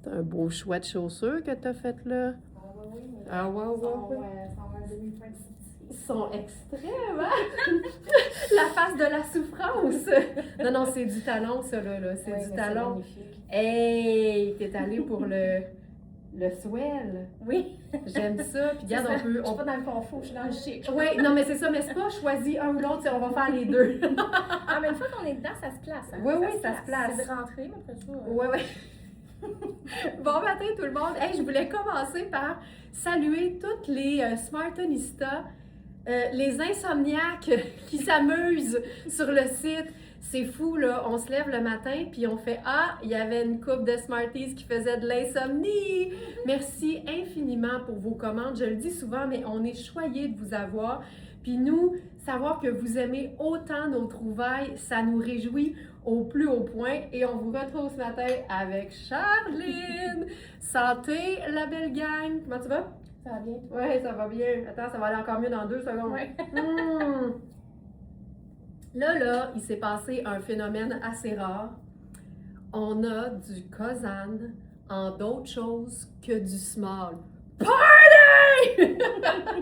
C'est un beau choix de chaussures que tu as fait là. Ah oui, mais Ah ouais, ouais. sont un demi-point Ils sont extrêmes, hein? La face de la souffrance! Non, non, c'est du talon, ça, là. C'est du talon. Magnifique. Hey! T'es allé pour le swell. Oui. J'aime ça. Puis regarde, on peut. Je suis pas dans le confort, je suis dans le chic. Oui, non, mais c'est ça, mais c'est pas choisi un ou l'autre, on va faire les deux. Ah, mais une fois qu'on est dedans, ça se place. Hein? Oui, oui, ça se place. C'est de rentrer, mais après ça. Oui, oui. Bon matin tout le monde. Hey, je voulais commencer par saluer toutes les Smartonistas, les insomniaques qui s'amusent sur le site. C'est fou, là. On se lève le matin puis on fait « Ah, il y avait une couple de Smarties qui faisait de l'insomnie! » Merci infiniment pour vos commandes. Je le dis souvent, mais on est choyés de vous avoir. Puis nous, savoir que vous aimez autant nos trouvailles, ça nous réjouit au plus haut point. Et on vous retrouve ce matin avec Charline! Santé, la belle gang! Comment tu vas? Ça va bien? Oui, ça va bien. Attends, ça va aller encore mieux dans 2 secondes. Ouais. Là, il s'est passé un phénomène assez rare. On a du Kozan en d'autres choses que du small. Party! Je suis un peu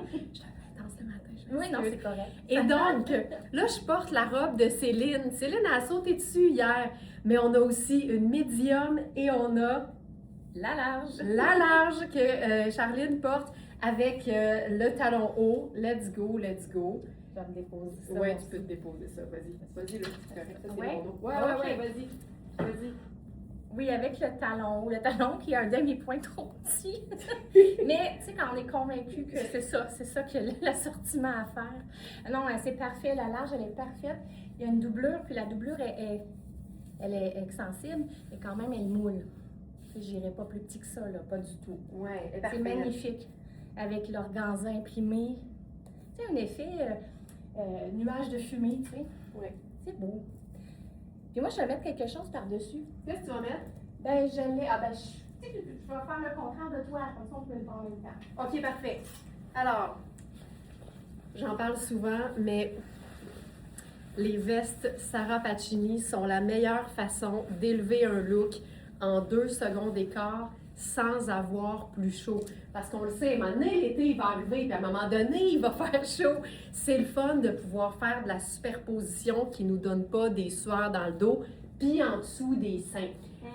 intense le matin. Oui, non, c'est correct. Et donc, là, je porte la robe de Céline. Céline a sauté dessus hier, mais on a aussi une médium et on a la large que Charline porte avec le talon haut. Let's go, let's go. Je vais me déposer ça. Oui, tu peux te déposer ça. Vas-y, là, c'est correct. Ça, c'est Ouais? mon dos. Ouais, Ok. vas-y. Oui, avec le talon qui a un demi-point trop petit. Mais, tu sais, quand on est convaincu que c'est ça que l'assortiment à faire. Non, c'est parfait. La large, elle est parfaite. Il y a une doublure, puis la doublure, elle est extensible, mais quand même, elle moule. Je n'irai pas plus petit que ça, là, pas du tout. Ouais, C'est magnifique. Avec l'organza imprimé. Tu sais, un effet nuage de fumée, tu sais. Ouais. C'est beau. Puis moi, je vais mettre quelque chose par-dessus. Qu'est-ce que tu vas mettre? Ben, je l'ai. Ah, ben, je vais faire le contraire de toi, comme ça, on peut le faire en même temps. OK, parfait. Alors, j'en parle souvent, mais les vestes Sarah Pacini sont la meilleure façon d'élever un look en 2 secondes d'écart sans avoir plus chaud. Parce qu'on le sait, à un moment donné, l'été, il va arriver, puis à un moment donné, il va faire chaud. C'est le fun de pouvoir faire de la superposition qui ne nous donne pas des sueurs dans le dos, puis en dessous des seins.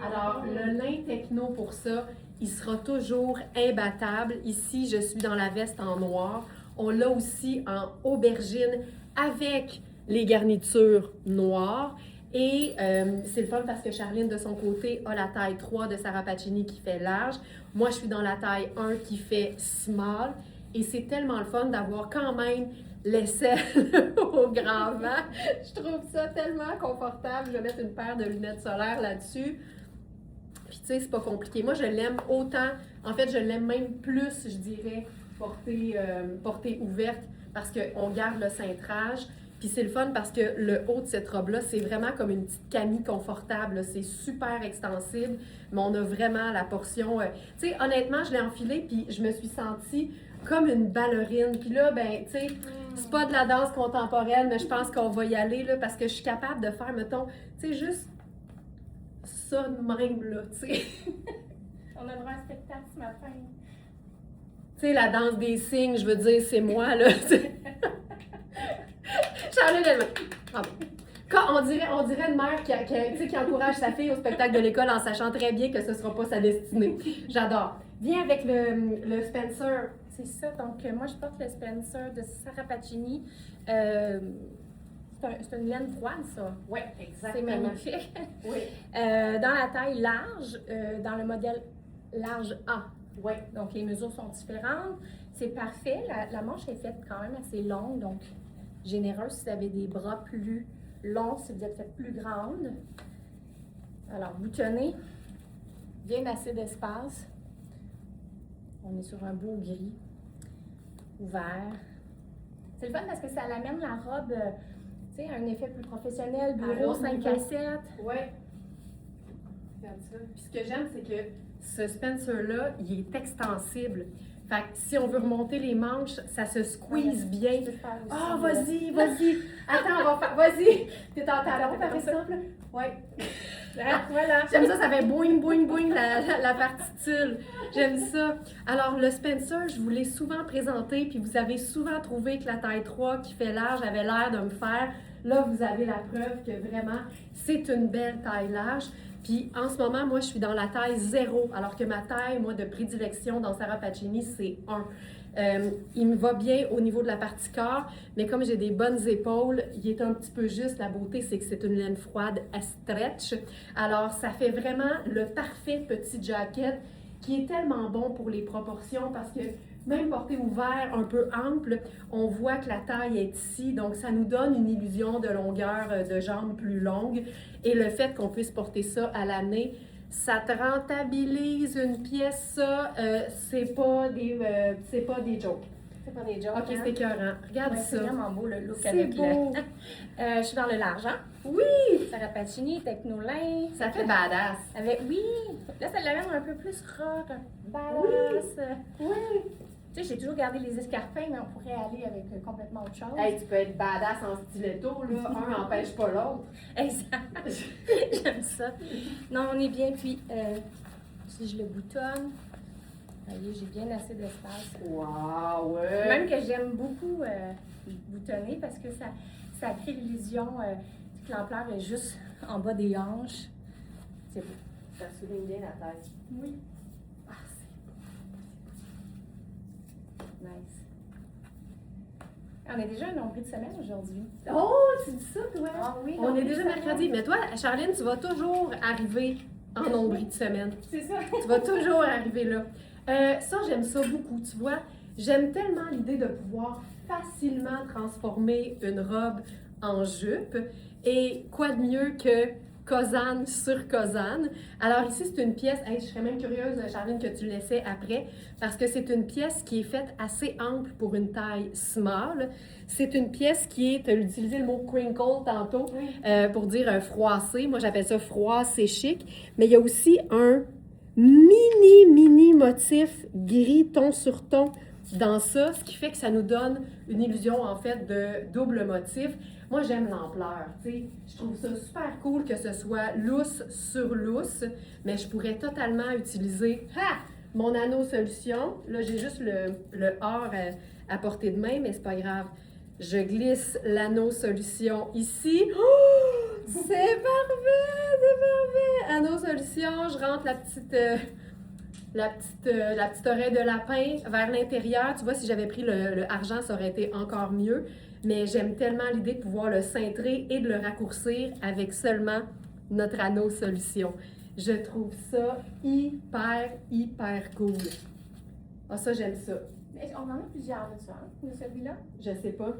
Alors, le lin techno pour ça, il sera toujours imbattable. Ici, je suis dans la veste en noir. On l'a aussi en aubergine avec les garnitures noires. Et c'est le fun parce que Charline, de son côté, a la taille 3 de Sarah Pacini qui fait large. Moi, je suis dans la taille 1 qui fait small. Et c'est tellement le fun d'avoir quand même l'aisselle au grand vent. Je trouve ça tellement confortable. Je vais mettre une paire de lunettes solaires là-dessus. Puis tu sais, c'est pas compliqué. Moi, je l'aime autant. En fait, je l'aime même plus, je dirais, portée ouverte parce qu'on garde le cintrage. Puis c'est le fun parce que le haut de cette robe-là, c'est vraiment comme une petite camie confortable. C'est super extensible, mais on a vraiment la portion... Tu sais, honnêtement, je l'ai enfilée puis je me suis sentie comme une ballerine. Puis là, ben, tu sais, c'est pas de la danse contemporaine, mais je pense qu'on va y aller là parce que je suis capable de faire, mettons, tu sais, juste ça de même, là, tu sais. On a droit à un spectacle ce matin. Tu sais, la danse des signes, je veux dire, c'est moi, là. Charlotte, elle on dirait une mère qui encourage sa fille au spectacle de l'école en sachant très bien que ce ne sera pas sa destinée. J'adore. Viens avec le Spencer. C'est ça. Donc, moi, je porte le Spencer de Sarah Pacini. C'est une laine froide, ça. Oui, exactement. C'est magnifique. Oui. Dans la taille large, dans le modèle large A. Oui. Donc, les mesures sont différentes. C'est parfait. La manche est faite quand même assez longue, donc généreuse si vous avez des bras plus longs, si vous êtes fait plus grande. Alors, boutonnez. Bien assez d'espace. On est sur un beau gris, ouvert. C'est le fun parce que ça l'amène la robe, tu sais, un effet plus professionnel, bureau 5 à 7. Oui. Regarde ça. Puis ce que j'aime, c'est que ce Spencer-là, il est extensible. Fait que si on veut remonter les manches, ça se squeeze bien. Ah, vas-y. Attends, on va faire. Vas-y. T'es en talon, par exemple? Oui. Ah, voilà. J'aime ça, ça fait boing, boing, boing la partie tulle. J'aime ça. Alors, le Spencer, je vous l'ai souvent présenté, puis vous avez souvent trouvé que la taille 3 qui fait large avait l'air de me faire. Là, vous avez la preuve que vraiment, c'est une belle taille large. Puis en ce moment, moi, je suis dans la taille 0, alors que ma taille, moi, de prédilection dans Sarah Pacini, c'est 1. Il me va bien au niveau de la partie corps, mais comme j'ai des bonnes épaules, il est un petit peu juste. La beauté, c'est que c'est une laine froide à stretch. Alors, ça fait vraiment le parfait petit jacket qui est tellement bon pour les proportions parce que même porté ouvert, un peu ample, on voit que la taille est ici. Donc, ça nous donne une illusion de longueur de jambes plus longue. Et le fait qu'on puisse porter ça à l'année, ça te rentabilise une pièce, ça, c'est pas des jokes. C'est pas des jokes. OK, c'est écœurant. Regarde Ouais, ça. c'est vraiment beau le look C'est avec beau. je suis dans le large, hein? Oui! Sarah Pacini, Technolin. Ça fait badass. Oui! Là, ça l'amène un peu plus rock, badass. Oui! Tu sais, j'ai toujours gardé les escarpins, mais on pourrait aller avec complètement autre chose. Hey, tu peux être badass en stiletto, là. Un n'empêche pas l'autre. Exact. J'aime ça. Non, on est bien. Puis, si je le boutonne, vous voyez, j'ai bien assez d'espace. Wow, ouais! Même que j'aime beaucoup boutonner parce que ça crée l'illusion que l'ampleur est juste en bas des hanches. C'est beau. Ça souligne bien la taille. Oui. Ah, c'est Nice. On est déjà un nombril de semaine aujourd'hui. Oh, tu dis ça, toi? Ah oui, On est nombril déjà de semaine. mercredi. Mais toi, Charline, tu vas toujours arriver en nombril de semaine. C'est ça. Tu vas toujours arriver là. Ça, j'aime ça beaucoup. Tu vois, j'aime tellement l'idée de pouvoir facilement transformer une robe en jupe. Et quoi de mieux que Cosane sur Cosane. Alors ici, c'est une pièce, hey, je serais même curieuse, Charline, que tu le laissais après, parce que c'est une pièce qui est faite assez ample pour une taille small. C'est une pièce qui est, tu as utilisé le mot crinkle tantôt, pour dire froissé. Moi, j'appelle ça froissé chic. Mais il y a aussi un mini motif gris ton sur ton dans ça, ce qui fait que ça nous donne une illusion, en fait, de double motif. Moi, j'aime l'ampleur, tu sais. Je trouve ça super cool que ce soit lousse sur lousse, mais je pourrais totalement utiliser mon anneau solution. Là, j'ai juste le or à portée de main, mais c'est pas grave. Je glisse l'anneau solution ici. Oh, c'est parfait, c'est parfait. Anneau solution, je rentre la petite oreille de lapin vers l'intérieur. Tu vois, si j'avais pris le argent, ça aurait été encore mieux. Mais j'aime tellement l'idée de pouvoir le cintrer et de le raccourcir avec seulement notre anneau solution. Je trouve ça hyper cool. Ah, ça, j'aime ça. Mais on en a plusieurs de ça, hein, de celui-là. Je sais pas.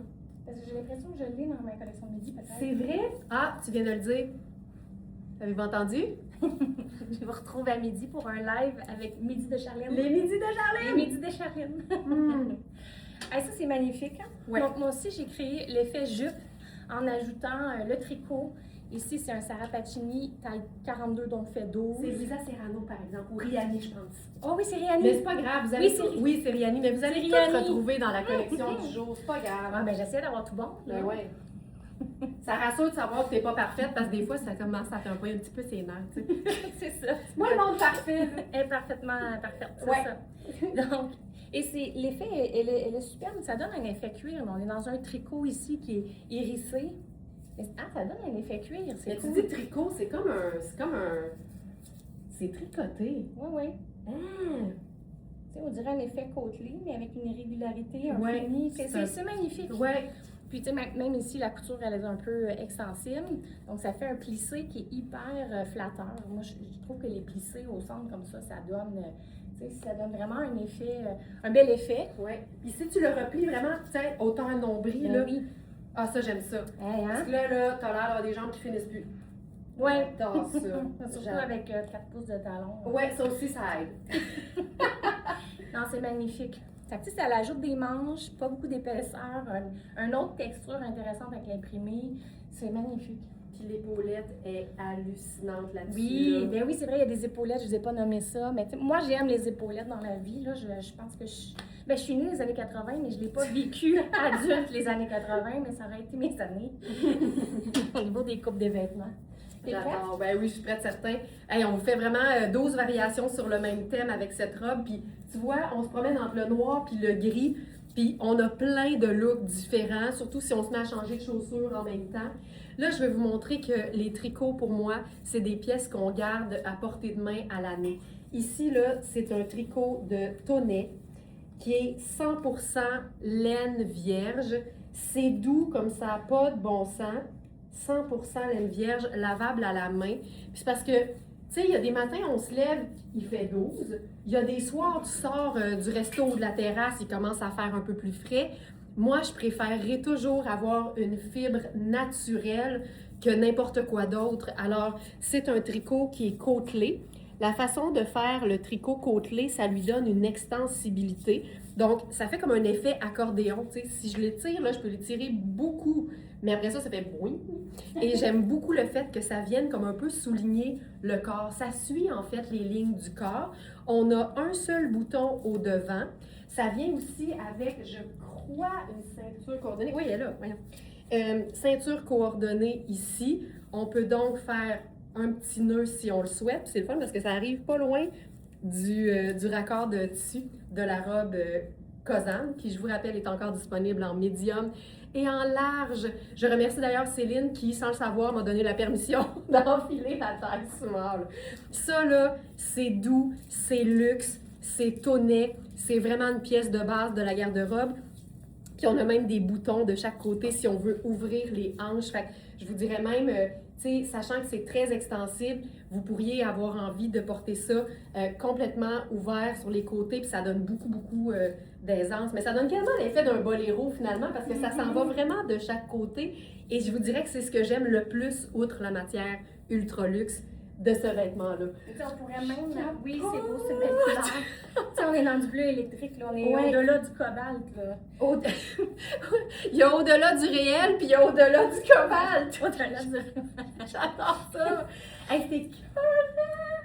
Parce que j'ai l'impression que je l'ai dans ma collection de midi, peut-être. C'est vrai? Ah, tu viens de le dire. Avez-vous entendu? Je vous retrouve à midi pour un live avec Midi de Charline. Les midis de Charline! Les Midis de Charline. Ça, c'est magnifique. Hein? Ouais. Donc, moi aussi, j'ai créé l'effet jupe en ajoutant le tricot. Ici, c'est un Sarah Pacini, taille 42, donc fait 12. C'est Lisa Serrano, par exemple, ou Riani, je pense. Oh oui, c'est Riani. Mais c'est pas grave, vous allez Oui, c'est Riani, mais vous allez c'est tout Riani. retrouver dans la collection du jour, c'est pas grave. Ah, ben, j'essaie d'avoir tout bon. là. Ben ouais. Ça rassure de savoir que t'es pas parfaite parce que des fois, ça commence à t'envoyer un petit peu ses nerfs, tu sais. C'est ça. Moi, le monde parfait. Elle est parfaitement parfaite, c'est Ouais. ça. Donc, et c'est l'effet, elle est superbe, ça donne un effet cuir. Mais on est dans un tricot ici qui est hérissé. Ça donne un effet cuir, c'est Mais cool. tu dis tricot, c'est comme un. C'est tricoté. Oui, oui. Ah! Tu sais, on dirait un effet côtelé, mais avec une irrégularité, un Ouais, fini. c'est C'est magnifique. Ouais. Puis, tu sais, même ici, la couture, elle est un peu extensible. Donc, ça fait un plissé qui est hyper flatteur. Moi, je trouve que les plissés au centre comme ça donne, tu sais, ça donne vraiment un effet, un bel effet. Ouais. Puis si tu le replies vraiment, tu sais, autant un nombril, Ben là. oui. Ah, ça, j'aime ça. Hey, Parce hein? que là, t'as l'air d'avoir des jambes qui finissent plus. Ouais. J'adore ça. Surtout J'adore. avec 4 pouces de talon. Ouais, ça aussi, ça aide. Non, c'est magnifique. Ça, tu sais, ça ajoute des manches, pas beaucoup d'épaisseur, une autre texture intéressante avec l'imprimé. C'est magnifique. Puis l'épaulette est hallucinante là-dessus. Oui, là. ben oui, c'est vrai, il y a des épaulettes, je ne vous ai pas nommé ça, mais tu sais, moi j'aime les épaulettes dans la vie. Là, je pense que je suis née dans les années 80, mais je ne l'ai pas vécu adulte les années 80, mais ça aurait été mes années au niveau des coupes de vêtements. T'es prête? J'adore. Ben oui, je suis prête, certain. Hey, on vous fait vraiment 12 variations sur le même thème avec cette robe. Puis tu vois, on se promène entre le noir puis le gris. Puis on a plein de looks différents, surtout si on se met à changer de chaussures en même temps. Là, je vais vous montrer que les tricots, pour moi, c'est des pièces qu'on garde à portée de main à l'année. Ici, là, c'est un tricot de Tonnet qui est 100% laine vierge. C'est doux comme ça n'a pas de bon sens. 100% laine vierge, lavable à la main. Puis c'est parce que, tu sais, il y a des matins, on se lève, il fait 12. Il y a des soirs, tu sors du resto ou de la terrasse, il commence à faire un peu plus frais. Moi, je préférerais toujours avoir une fibre naturelle que n'importe quoi d'autre. Alors, c'est un tricot qui est côtelé. La façon de faire le tricot côtelé, ça lui donne une extensibilité. Donc, ça fait comme un effet accordéon. Tu sais, si je l'étire, là, je peux l'étirer beaucoup. Mais après ça, ça fait boing. Et j'aime beaucoup le fait que ça vienne comme un peu souligner le corps. Ça suit en fait les lignes du corps. On a un seul bouton au devant. Ça vient aussi avec, je crois, une ceinture coordonnée. Oui, elle est là, voyons. Ceinture coordonnée ici. On peut donc faire un petit nœud si on le souhaite. C'est le fun parce que ça arrive pas loin du raccord de tissu de la robe Kozan, qui, je vous rappelle, est encore disponible en médium et en large. Je remercie d'ailleurs Céline qui, sans le savoir, m'a donné la permission d'enfiler la taille small. Ça, là, c'est doux, c'est luxe, c'est Tonnet, c'est vraiment une pièce de base de la garde-robe. Puis on a même des boutons de chaque côté si on veut ouvrir les hanches. Fait que je vous dirais même, tu sais, sachant que c'est très extensible, vous pourriez avoir envie de porter ça complètement ouvert sur les côtés, puis ça donne beaucoup d'aisance. Mais ça donne quasiment l'effet d'un boléro finalement, parce que ça s'en va vraiment de chaque côté. Et je vous dirais que c'est ce que j'aime le plus, outre la matière ultra luxe de ce vêtement-là. On pourrait même, oui, c'est beau, c'est une belle couleur. T'sais, on est dans du bleu électrique, là, on est au-delà du cobalt. Là. Il y a au-delà du réel, puis il y a au-delà du cobalt. Au-delà du... J'adore ça. Hey, c'est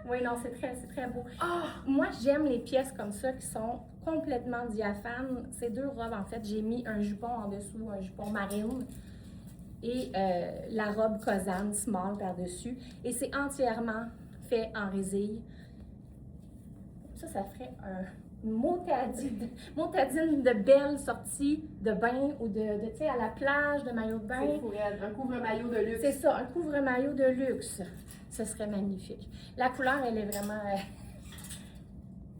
oui, non, c'est très beau. oh. Moi, j'aime les pièces comme ça qui sont complètement diaphanes. Ces deux robes, en fait, j'ai mis un jupon en dessous, un jupon marine. Et la robe Kozan small par-dessus. Et c'est entièrement fait en résille. Ça ferait une motadine de belles sorties de bain ou de tu sais, à la plage, de maillot de bain. C'est un couvre-maillot de luxe. C'est ça, un couvre-maillot de luxe. Ce serait magnifique. La couleur, elle est vraiment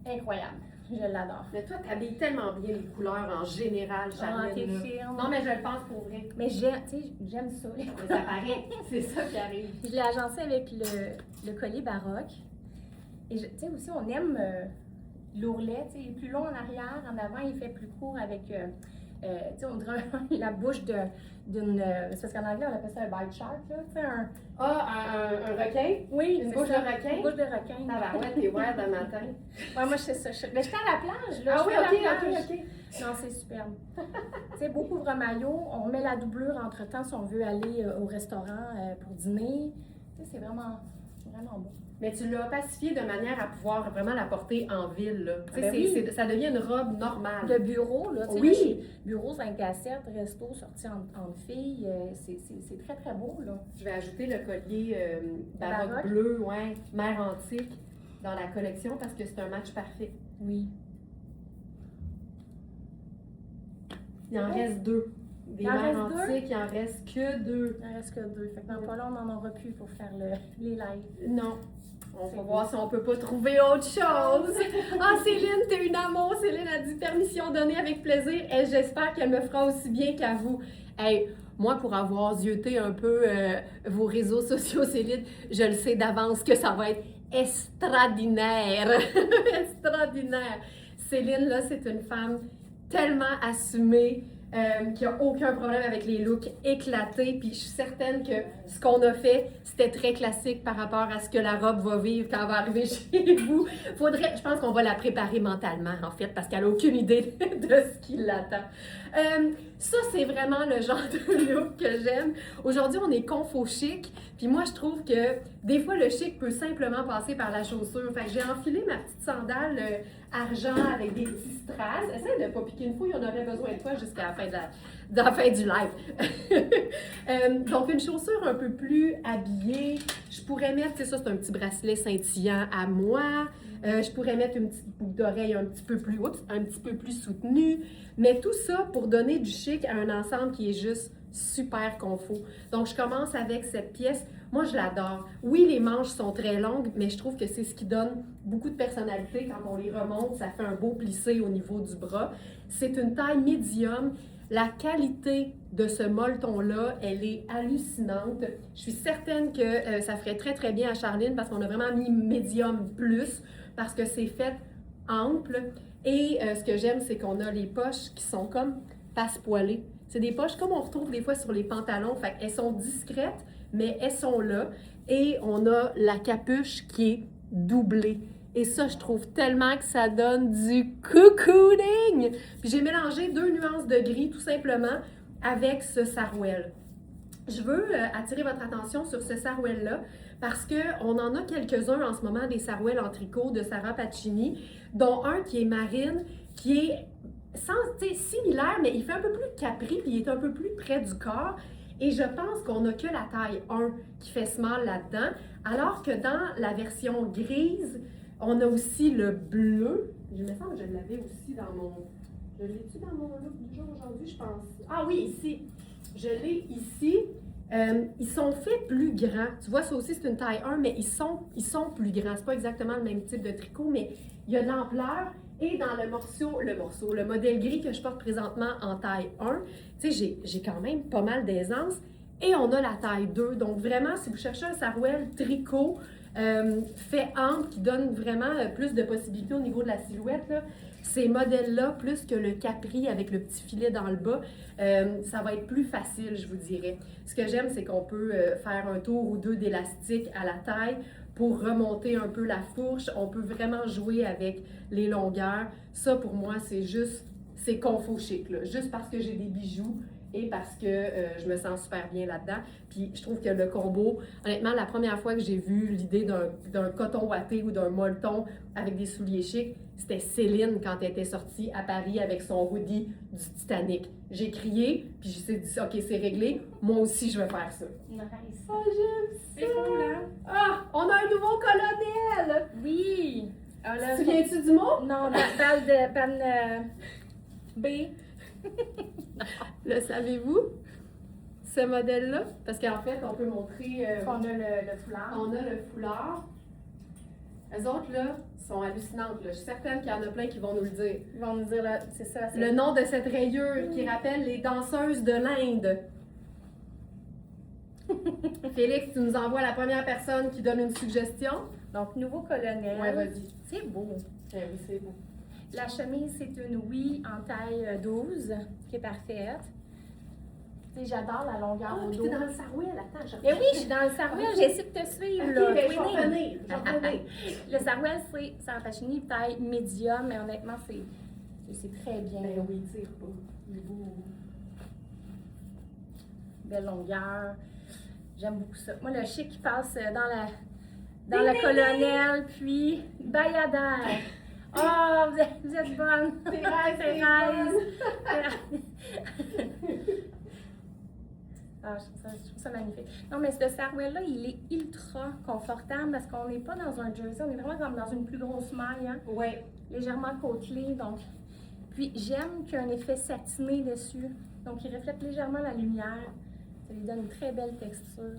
incroyable. Je l'adore. Mais toi, t'habilles tellement bien les couleurs en général, Charlène. T'es firme. Non, mais je le pense pour vrai. Mais j'aime ça. Mais ça paraît, c'est ça qui arrive. Je l'ai agencé avec le collier baroque. Et tu sais aussi, on aime l'ourlet. Tu sais, il est plus long en arrière, en avant, il fait plus court avec, tu sais, on dirait la bouche d'une... c'est parce qu'en anglais, on appelle ça un bite shark, là. Tu sais, un requin? Oui, une bouche de requin? Une bouche de requin. Ah ben ouais, t'es wild le matin. Ouais, moi, je sais ça. Mais j'étais à la plage, là. Ah oui, ok. Non, c'est superbe. Tu sais, beau couvre-maillot, on met la doublure entre-temps si on veut aller au restaurant pour dîner. Tu sais, c'est vraiment beau. Mais tu l'as pacifié de manière à pouvoir vraiment la porter en ville, là. Tu sais, Ben oui. ça devient une robe normale. De bureau, là. Tu sais, Oui. là, chez bureau 5 à 7, resto, sortie entre filles, c'est très beau, là. Je vais ajouter le collier baroque Baroque. bleu, ouais, mer antique, dans la collection parce que c'est un match parfait. Oui. Il en reste deux. Des Il en mers reste deux? antiques, il en reste que deux. Il en reste que 2. Fait que dans pas long, on en aura plus pour faire les lives. Non. On C'est va beau. voir si on peut pas trouver autre chose. Ah, Céline, t'es une amour. Céline a dit permission donnée avec plaisir. Et j'espère qu'elle me fera aussi bien qu'à vous. Hey, moi, pour avoir zioté un peu vos réseaux sociaux, Céline, je le sais d'avance que ça va être extraordinaire. Extraordinaire. Céline, là, c'est une femme tellement assumée, qui n'a aucun problème avec les looks éclatés. Puis je suis certaine que ce qu'on a fait, c'était très classique par rapport à ce que la robe va vivre quand elle va arriver chez vous. Je pense qu'on va la préparer mentalement, en fait, parce qu'elle n'a aucune idée de ce qui l'attend. Ça, c'est vraiment le genre de look que j'aime. Aujourd'hui, on est confo chic. Puis moi, je trouve que des fois, le chic peut simplement passer par la chaussure. Fait que j'ai enfilé ma petite sandale argent avec des petits strass. Essaye de ne pas piquer une fouille, on aurait besoin de toi jusqu'à la de la fin du live. Donc, une chaussure un peu plus habillée. Je pourrais mettre, tu sais, ça, c'est un petit bracelet scintillant à moi. Je pourrais mettre une petite boucle d'oreille un petit peu plus soutenue. Mais tout ça pour donner du chic à un ensemble qui est juste super confort. Donc, je commence avec cette pièce. Moi, je l'adore. Oui, les manches sont très longues, mais je trouve que c'est ce qui donne beaucoup de personnalité. Quand on les remonte, ça fait un beau plissé au niveau du bras. C'est une taille médium. La qualité de ce molleton-là, elle est hallucinante. Je suis certaine que ça ferait très, très bien à Charline parce qu'on a vraiment mis médium plus parce que c'est fait ample. Et ce que j'aime, c'est qu'on a les poches qui sont comme passe-poilées. C'est des poches comme on retrouve des fois sur les pantalons. Fait qu'elles sont discrètes, mais elles sont là. Et on a la capuche qui est doublée. Et ça, je trouve tellement que ça donne du cocooning! Puis j'ai mélangé 2 nuances de gris, tout simplement, avec ce sarouel. Je veux attirer votre attention sur ce sarouel-là parce qu'on en a quelques-uns en ce moment, des sarouels en tricot de Sarah Pacini, dont un qui est marine, qui est similaire, mais il fait un peu plus capri, puis il est un peu plus près du corps. Et je pense qu'on n'a que la taille 1 qui fait small là-dedans, alors que dans la version grise, on a aussi le bleu. Je me semble que je l'avais aussi dans mon... Je l'ai-tu dans mon look du jour aujourd'hui, je pense? Ah oui, ici. Je l'ai ici. Ils sont faits plus grands. Tu vois, ça aussi, c'est une taille 1, mais ils sont plus grands. C'est pas exactement le même type de tricot, mais il y a de l'ampleur. Et dans le modèle gris que je porte présentement en taille 1, tu sais, j'ai quand même pas mal d'aisance. Et on a la taille 2. Donc vraiment, si vous cherchez un sarouel tricot fait ample, qui donne vraiment plus de possibilités au niveau de la silhouette, là, ces modèles-là, plus que le capri avec le petit filet dans le bas, ça va être plus facile, je vous dirais. Ce que j'aime, c'est qu'on peut faire un tour ou deux d'élastique à la taille pour remonter un peu la fourche. On peut vraiment jouer avec les longueurs. Ça, pour moi, c'est confort chic, là. Juste parce que j'ai des bijoux et parce que je me sens super bien là-dedans. Puis je trouve que le combo, honnêtement, la première fois que j'ai vu l'idée d'un coton ouaté ou d'un molleton avec des souliers chics, c'était Céline quand elle était sortie à Paris avec son hoodie du Titanic. J'ai crié, puis je me suis dit, OK, c'est réglé, moi aussi je vais faire ça. Nice. Oh, j'aime ça! C'est cool, hein? Ah, on a un nouveau colonel! Oui! Tu te souviens-tu du mot? Non, ban B. Le savez-vous? Ce modèle-là? Parce qu'en fait, on peut montrer... On a le foulard. On a le foulard. Les autres, là, sont hallucinantes. Là. Je suis certaine qu'il y en a plein qui vont nous le dire. Ils vont nous dire, là, c'est ça. Le nom de cette rayure qui rappelle les danseuses de l'Inde. Félix, tu nous envoies la première personne qui donne une suggestion. Donc, nouveau colonel. Ouais, vas-y. C'est beau. Oui, c'est beau. La chemise, c'est une oui en taille 12, qui est parfaite. Tu sais, j'adore la longueur au puis dos. t'es dans le sarouel, attends, je Mais oui, je suis dans le sarouel, j'essaie de te suivre, OK, là. ben, je vais Twinning. revenir. Le sarouel, c'est Sarah Pacini, taille médium, mais honnêtement, c'est très bien. Ben oui, tire pas. Il est beau. Belle longueur. J'aime beaucoup ça. Moi, le chic qui passe dans la colonelle, puis Bayadère. Oh, vous êtes bonne! Thérèse! Ah, je trouve ça magnifique. Non, mais ce sarouel-là, il est ultra confortable parce qu'on n'est pas dans un jersey, on est vraiment comme dans une plus grosse maille, hein? Oui. Légèrement côtelée, donc. Puis j'aime qu'il y a un effet satiné dessus, donc il reflète légèrement la lumière. Ça lui donne une très belle texture.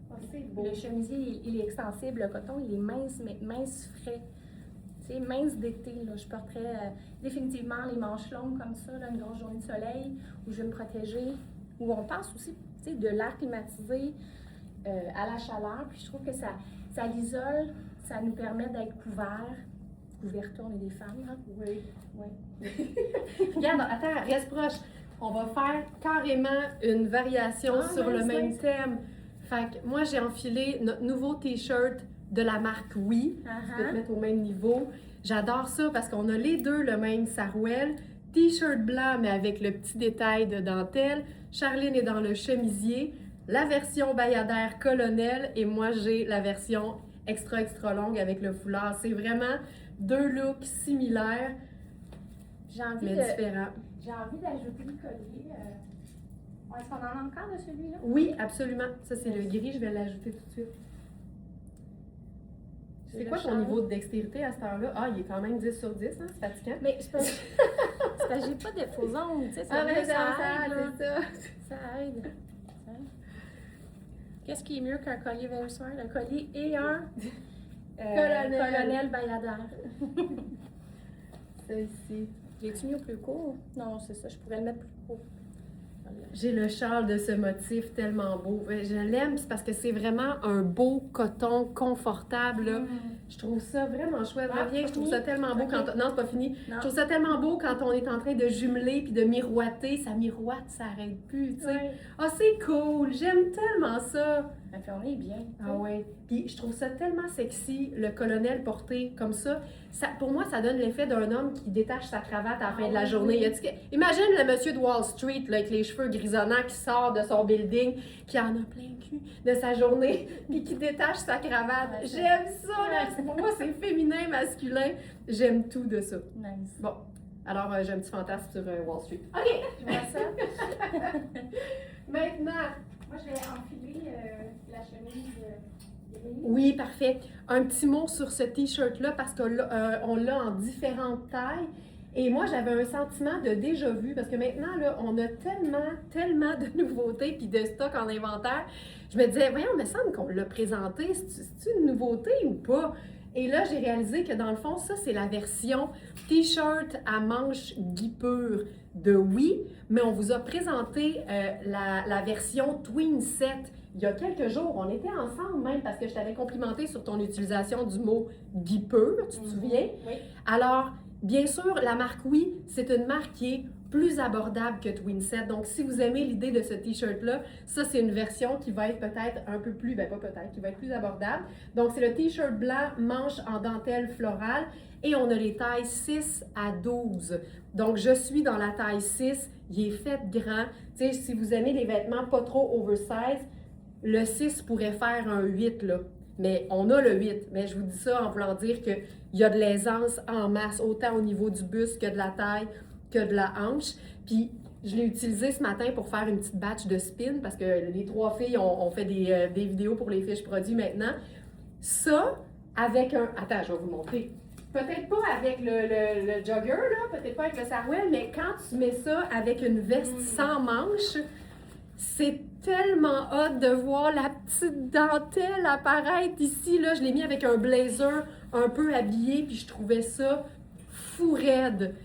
Oh, c'est beau. Le chemisier, il est extensible, le coton, il est mince, mais mince frais. Tu sais, mince d'été, là. Je porterais définitivement les manches longues comme ça, là, une grosse journée de soleil, où je vais me protéger, où on passe aussi, tu sais, de l'air climatisé à la chaleur. Puis je trouve que ça l'isole, ça nous permet d'être couverts. Couverture, on est des femmes, hein? Oui. Oui. Regarde, attends, reste proche. On va faire carrément une variation sur le même thème. Fait que moi, j'ai enfilé notre nouveau t-shirt de la marque Oui. Je vais te mettre au même niveau. J'adore ça parce qu'on a les deux le même sarouel. T-shirt blanc, mais avec le petit détail de dentelle. Charline est dans le chemisier. La version Bayadère colonel et moi, j'ai la version extra longue avec le foulard. C'est vraiment deux looks similaires. J'ai envie mais de... différent. J'ai envie d'ajouter le collier. Est-ce qu'on en a encore de celui-là? Oui, absolument. Ça, c'est le gris, je vais l'ajouter tout de suite. C'est quoi ton niveau de dextérité à cette heure-là? Ah, il est quand même 10 sur 10, hein? C'est fatigant. Mais c'est parce que j'ai pas de faux ongles, tu sais, ça aide, là. c'est ça. Ça aide. Qu'est-ce qui est mieux qu'un collier Versoir? Un collier et un colonel Bayadère. Ça ici. L'ai-tu mis au plus court? Non, c'est ça, je pourrais le mettre plus court. J'ai le châle de ce motif tellement beau. Je l'aime, c'est parce que c'est vraiment un beau coton confortable. Là. Je trouve ça vraiment chouette. Reviens, je trouve ça tellement beau quand... Non, c'est pas fini. Non. Je trouve ça tellement beau quand on est en train de jumeler puis de miroiter. Ça miroite, ça arrête plus, tu sais. Ouais. Ah, c'est cool! J'aime tellement ça! Puis on est bien. Ah ouais. Puis je trouve ça tellement sexy, le colonel porté comme ça. Pour moi, ça donne l'effet d'un homme qui détache sa cravate à la fin de la journée. Oui. Imagine le monsieur de Wall Street là, avec les cheveux grisonnants qui sort de son building, qui en a plein le cul de sa journée, puis qui détache sa cravate. Ouais, j'aime ça! Là. Pour moi, c'est féminin, masculin. J'aime tout de ça. Nice. Bon, alors j'ai un petit fantasme sur Wall Street. OK, je vois ça. Maintenant... Moi, je vais enfiler la chemise grise. Oui, parfait. Un petit mot sur ce T-shirt-là parce qu'on l'a en différentes tailles. Et moi, j'avais un sentiment de déjà-vu parce que maintenant, là, on a tellement de nouveautés puis de stock en inventaire. Je me disais, voyons, il me semble qu'on l'a présenté. C'est-tu une nouveauté ou pas? Et là, j'ai réalisé que dans le fond, ça, c'est la version T-shirt à manches guipure de Oui, mais on vous a présenté la version Twin Set il y a quelques jours. On était ensemble même parce que je t'avais complimenté sur ton utilisation du mot guipure, tu te souviens? Oui. Alors, bien sûr, la marque Oui, c'est une marque qui est plus abordable que Twin Set. Donc, si vous aimez l'idée de ce T-shirt-là, ça, c'est une version qui va être peut-être un peu plus, ben pas peut-être, qui va être plus abordable. Donc, c'est le T-shirt blanc, manche en dentelle florale et on a les tailles 6 à 12. Donc, je suis dans la taille 6, il est fait grand. Tu sais, si vous aimez les vêtements pas trop oversize, le 6 pourrait faire un 8, là. Mais on a le 8. Mais je vous dis ça en voulant dire qu'il y a de l'aisance en masse, autant au niveau du buste que de la taille, que de la hanche. Puis, je l'ai utilisé ce matin pour faire une petite batch de spin parce que les 3 filles ont fait des vidéos pour les fiches produits maintenant. Ça, avec un... Attends, je vais vous montrer. Peut-être pas avec le jogger, là, peut-être pas avec le sarouel, mais quand tu mets ça avec une veste sans manches, c'est tellement hot de voir la petite dentelle apparaître ici. Là, je l'ai mis avec un blazer un peu habillé, puis je trouvais ça fou raide.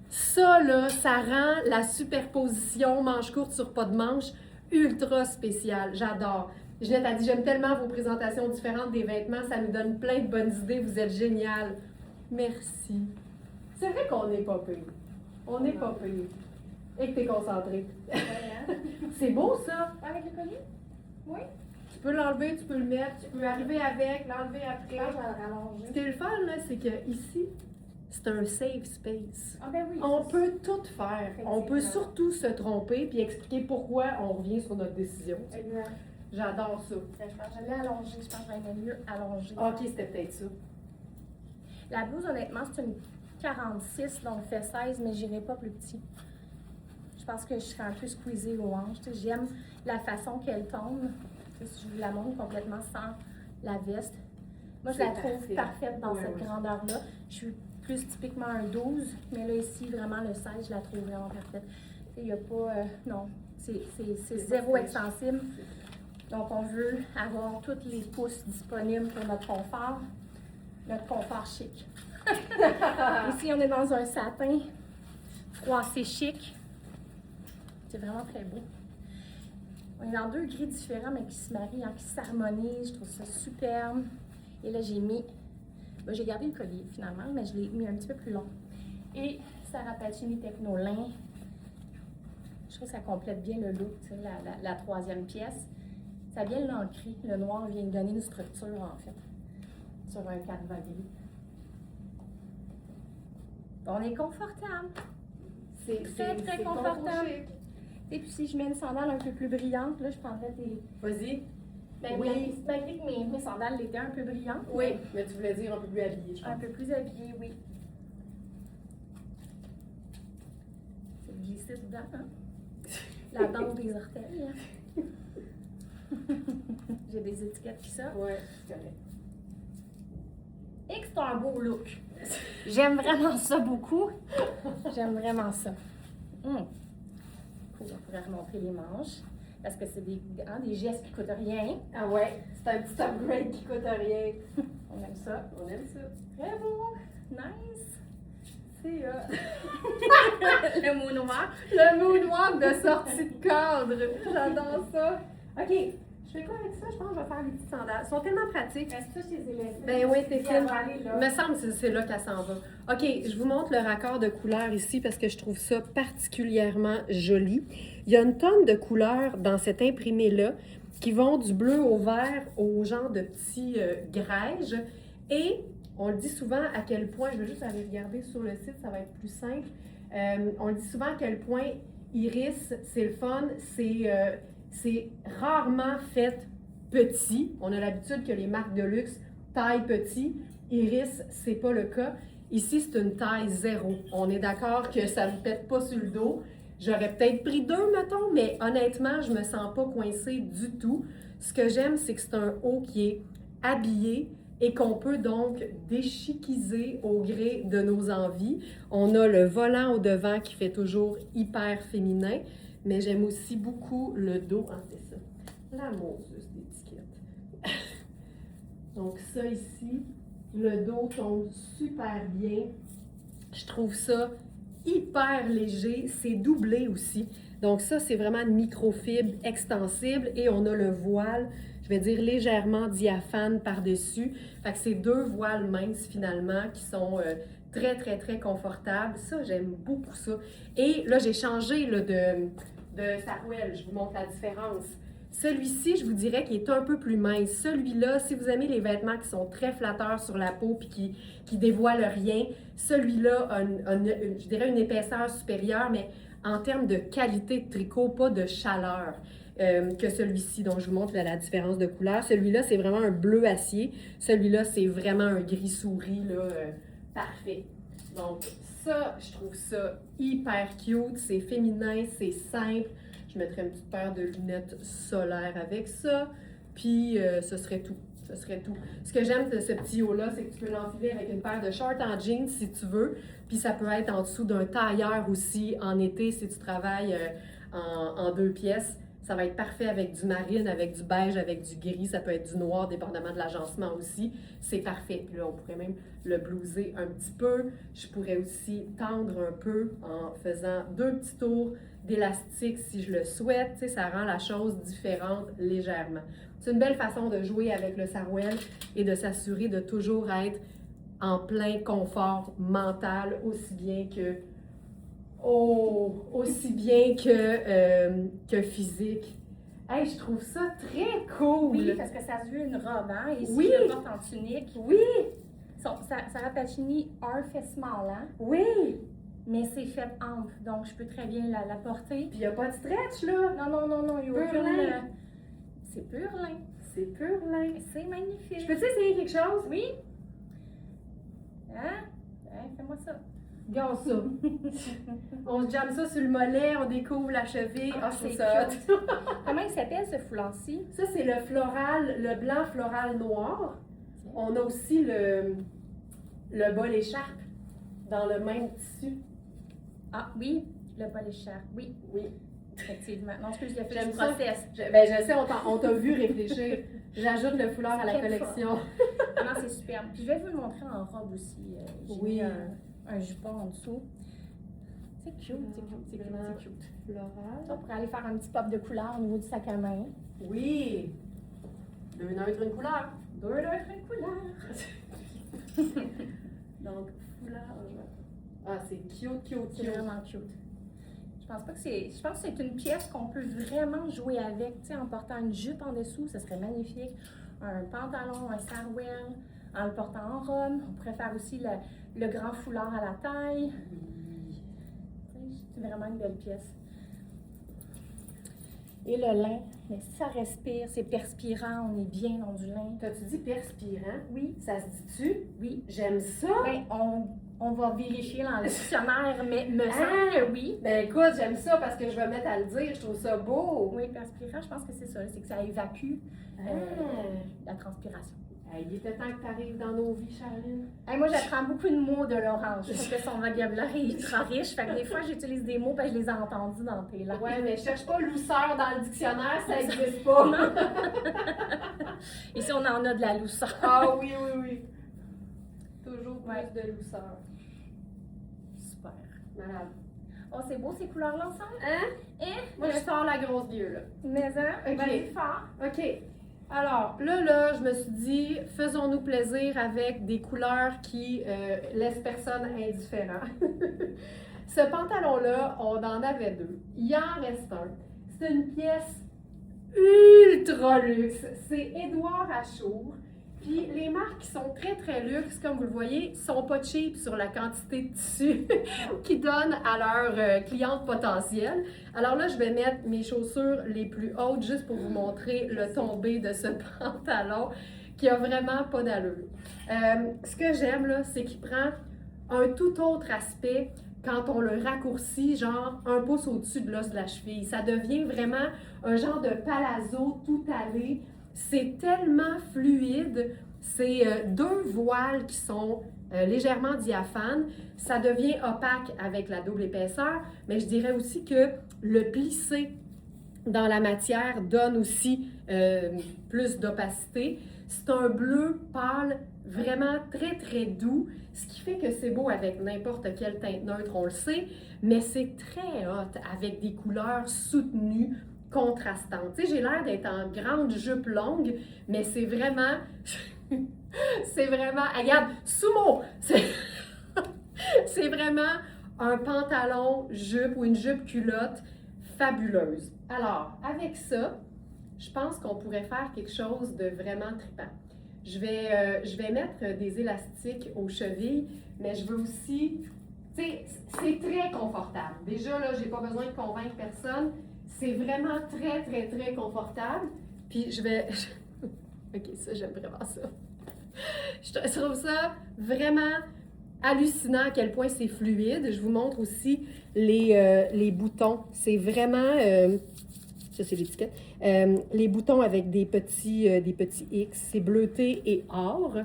Ça, là, ça rend la superposition manche courte sur pas de manche ultra spéciale. J'adore. Ginette a dit, j'aime tellement vos présentations différentes des vêtements, ça nous donne plein de bonnes idées, vous êtes génial. Merci. C'est vrai qu'on n'est pas payé. On n'est pas payé. Et que t'es concentré. C'est beau, ça. Avec le collier? Oui. Tu peux l'enlever, tu peux le mettre, tu peux arriver avec, l'enlever après. Je vais le rallonger. Ce qui est le fun, là, c'est que ici, c'est un safe space. Ah ben oui. On peut tout faire. On peut surtout se tromper puis expliquer pourquoi on revient sur notre décision. Exact. J'adore ça. Je pense que je l'ai allongé. Je pense que j'aimerais mieux allonger. Ok, c'était peut-être ça. La blouse, honnêtement, c'est une 46, donc fait 16, mais j'irai pas plus petit. Je pense que je serais un peu squeezée aux hanches. J'aime la façon qu'elle tombe. Si je vous la montre complètement sans la veste. Moi, je la trouve parfaite dans cette grandeur-là. Je suis plus typiquement un 12, mais là, ici, vraiment, le 16, je la trouve vraiment parfaite. Il n'y a pas... non, c'est zéro extensible. Donc, on veut avoir tous les pouces disponibles pour notre confort chic. Ici, on est dans un satin froissé chic. C'est vraiment très beau. On est dans 2 gris différents, mais qui se marient, qui s'harmonisent. Je trouve ça superbe. Et là, j'ai mis... Ben, j'ai gardé le collier, finalement, mais je l'ai mis un petit peu plus long. Et Sarah Pacini Technolin. Je trouve que ça complète bien le look, la 3e pièce. Ça vient l'ancrer. Le noir vient donner une structure, en fait, sur un canevas gris. On est confortable. C'est très confortable. Et puis si je mets une sandale un peu plus brillante, là, je prendrais des... Vas-y. Ben, oui. Malgré que mes sandales étaient un peu brillantes. Oui, mais tu voulais dire un peu plus habillée, je pense. Un peu plus habillée, oui. glisser dedans, hein? La danse des orteils. Hein? J'ai des étiquettes qui sortent. Ouais, c'est correct. Et que c'est un beau look. J'aime vraiment ça beaucoup. J'aime vraiment ça. On pourrait remontrer les manches. Parce que c'est des gestes qui coûtent rien. Ah ouais, c'est un petit upgrade qui coûte rien. On aime ça. On aime ça. Très beau. Nice. C'est Le mot noir. le moonwalk de sortie de cadre. J'adore ça. OK, je fais quoi avec ça? Je pense que je vais faire les petites sandales. Elles sont tellement pratiques. Est-ce que je les ai laissées? Ben oui, t'es fine. là. Il me semble que c'est là qu'elle s'en va. OK, je vous montre le raccord de couleurs ici parce que je trouve ça particulièrement joli. Il y a une tonne de couleurs dans cet imprimé-là qui vont du bleu au vert au genre de petits grèges. Et on le dit souvent à quel point, je vais juste aller regarder sur le site, ça va être plus simple. On le dit souvent à quel point Iris, c'est le fun, c'est rarement fait petit. On a l'habitude que les marques de luxe taillent petit. Iris, c'est pas le cas. Ici, c'est une taille 0. On est d'accord que ça ne pète pas sur le dos. J'aurais peut-être pris 2, mettons, mais honnêtement, je me sens pas coincée du tout. Ce que j'aime, c'est que c'est un haut qui est habillé et qu'on peut donc déchiquiser au gré de nos envies. On a le volant au devant qui fait toujours hyper féminin, mais j'aime aussi beaucoup le dos. Ah, c'est ça. L'amour d'étiquette. Donc ça ici, le dos tombe super bien. Je trouve ça hyper léger. C'est doublé aussi. Donc ça, c'est vraiment une microfibre extensible et on a le voile, je vais dire légèrement diaphane par-dessus. Fait que c'est 2 voiles minces finalement qui sont très, très, très confortables. Ça, j'aime beaucoup ça. Et là, j'ai changé là, de sarouel. Je vous montre la différence. Celui-ci, je vous dirais qu'il est un peu plus mince. Celui-là, si vous aimez les vêtements qui sont très flatteurs sur la peau puis qui dévoilent rien, celui-là a, je dirais une épaisseur supérieure, mais en termes de qualité de tricot, pas de chaleur que celui-ci. Donc, je vous montre la différence de couleur. Celui-là, c'est vraiment un bleu acier. Celui-là, c'est vraiment un gris souris, là, parfait. Donc, ça, je trouve ça hyper cute. C'est féminin, c'est simple. Je mettrais une petite paire de lunettes solaires avec ça. Puis, ce serait tout. Ce serait tout. Ce que j'aime de ce petit haut-là, c'est que tu peux l'enfiler avec une paire de shorts en jeans si tu veux. Puis, ça peut être en dessous d'un tailleur aussi en été si tu travailles en 2 pièces. Ça va être parfait avec du marine, avec du beige, avec du gris. Ça peut être du noir, dépendamment de l'agencement aussi. C'est parfait. Puis là, on pourrait même le blouser un petit peu. Je pourrais aussi tendre un peu en faisant 2 petits tours d'élastique si je le souhaite. Tu sais, ça rend la chose différente légèrement. C'est une belle façon de jouer avec le sarouel et de s'assurer de toujours être en plein confort mental, aussi bien que physique. Hey, je trouve ça très cool! Oui, parce que ça se veut une robe, hein? Et si Oui. je le porte en tunique. Oui! Sarah Pacini a fait small, hein? Oui! Mais c'est fait ample, donc je peux très bien la porter. Puis il n'y a pas de stretch, là! Non, il y a Pur aucune... lin. C'est pur lin. C'est pur lin. C'est magnifique. Je peux-tu essayer quelque chose? Oui? Hein? Fais-moi ça. Regarde ça. On se jamme ça sur le mollet, on découvre la cheville. Ah, je trouve ça cute. hot. Comment il s'appelle ce foulard-ci? Ça, c'est le floral, le blanc floral noir. On a aussi le bol écharpe dans le même tissu. Ah oui, le bol écharpe. Oui, Oui. effectivement. Non, ce que j'ai fait J'aime le ça. process. Je sais, on t'a vu réfléchir. J'ajoute le foulard à la Très collection. Ah non, c'est superbe. Puis je vais vous le montrer en robe aussi. J'ai Oui. mis un jupon en dessous. C'est cute, c'est cute. Floral. Ça, on pourrait aller faire un petit pop de couleur au niveau du sac à main. Oui. 2 neutres, une couleur. 2 neutres, une couleur. Donc, foulard. Ah, c'est cute. C'est vraiment cute. Je pense que c'est une pièce qu'on peut vraiment jouer avec, tu sais, en portant une jupe en dessous, ce serait magnifique. Un pantalon, un sarouel, en le portant en robe. On pourrait faire aussi le grand foulard à la taille. C'est vraiment une belle pièce. Et le lin, mais ça respire, c'est perspirant, on est bien dans du lin. T'as-tu dit perspirant? Oui. Ça se dit-tu? Oui. J'aime ça. Ben, On va vérifier dans le dictionnaire, mais me semble que oui. Ben écoute, j'aime ça parce que je vais mettre à le dire, je trouve ça beau. Oui, perspirant, je pense que c'est ça, c'est que ça évacue la transpiration. Il était temps que tu arrives dans nos vies, Charline. Moi, j'apprends beaucoup de mots de Laurence. Je trouve que son vocabulaire est ultra riche. Fait que des fois, j'utilise des mots, je les ai entendus dans tes langues. Ouais, mais cherche pas lousseur dans le dictionnaire, ça n'existe pas. Ici, on en a de la lousseur. Ah oui, oui, oui. Toujours plus de lousseur. Super. Malade. Oh, c'est beau ces couleurs-là ensemble? Hein? Moi, je sors la grosse bière, là. Mais Ok. vas-y fort. OK. Alors, là, je me suis dit, faisons-nous plaisir avec des couleurs qui laissent personne indifférent. Ce pantalon-là, on en avait deux. Il en reste un. C'est une pièce ultra luxe. C'est Édouard Achour. Puis les marques qui sont très, très luxe, comme vous le voyez, sont pas cheap sur la quantité de tissu qu'ils donnent à leurs clientes potentielles. Alors là, je vais mettre mes chaussures les plus hautes juste pour vous montrer le tombé de ce pantalon qui a vraiment pas d'allure. Ce que j'aime, là, c'est qu'il prend un tout autre aspect quand on le raccourcit, genre un pouce au-dessus de l'os de la cheville. Ça devient vraiment un genre de palazzo tout allé. C'est tellement fluide. C'est deux voiles qui sont légèrement diaphanes. Ça devient opaque avec la double épaisseur, mais je dirais aussi que le plissé dans la matière donne aussi plus d'opacité. C'est un bleu pâle vraiment très, très doux, ce qui fait que c'est beau avec n'importe quelle teinte neutre, on le sait, mais c'est très hot avec des couleurs soutenues, contrastantes. Tu sais, j'ai l'air d'être en grande jupe longue, mais c'est vraiment... c'est vraiment... Regarde, sumo! C'est vraiment un pantalon jupe ou une jupe culotte fabuleuse. Alors, avec ça, je pense qu'on pourrait faire quelque chose de vraiment trippant. Je vais mettre des élastiques aux chevilles, mais je veux aussi... Tu sais, c'est très confortable. Déjà, là, j'ai pas besoin de convaincre personne. C'est vraiment très, très, très confortable. Puis je vais... OK, ça, j'aime vraiment ça. Je trouve ça vraiment hallucinant à quel point c'est fluide. Je vous montre aussi les boutons. C'est vraiment... ça, c'est l'étiquette. Les boutons avec des petits X. C'est bleuté et or.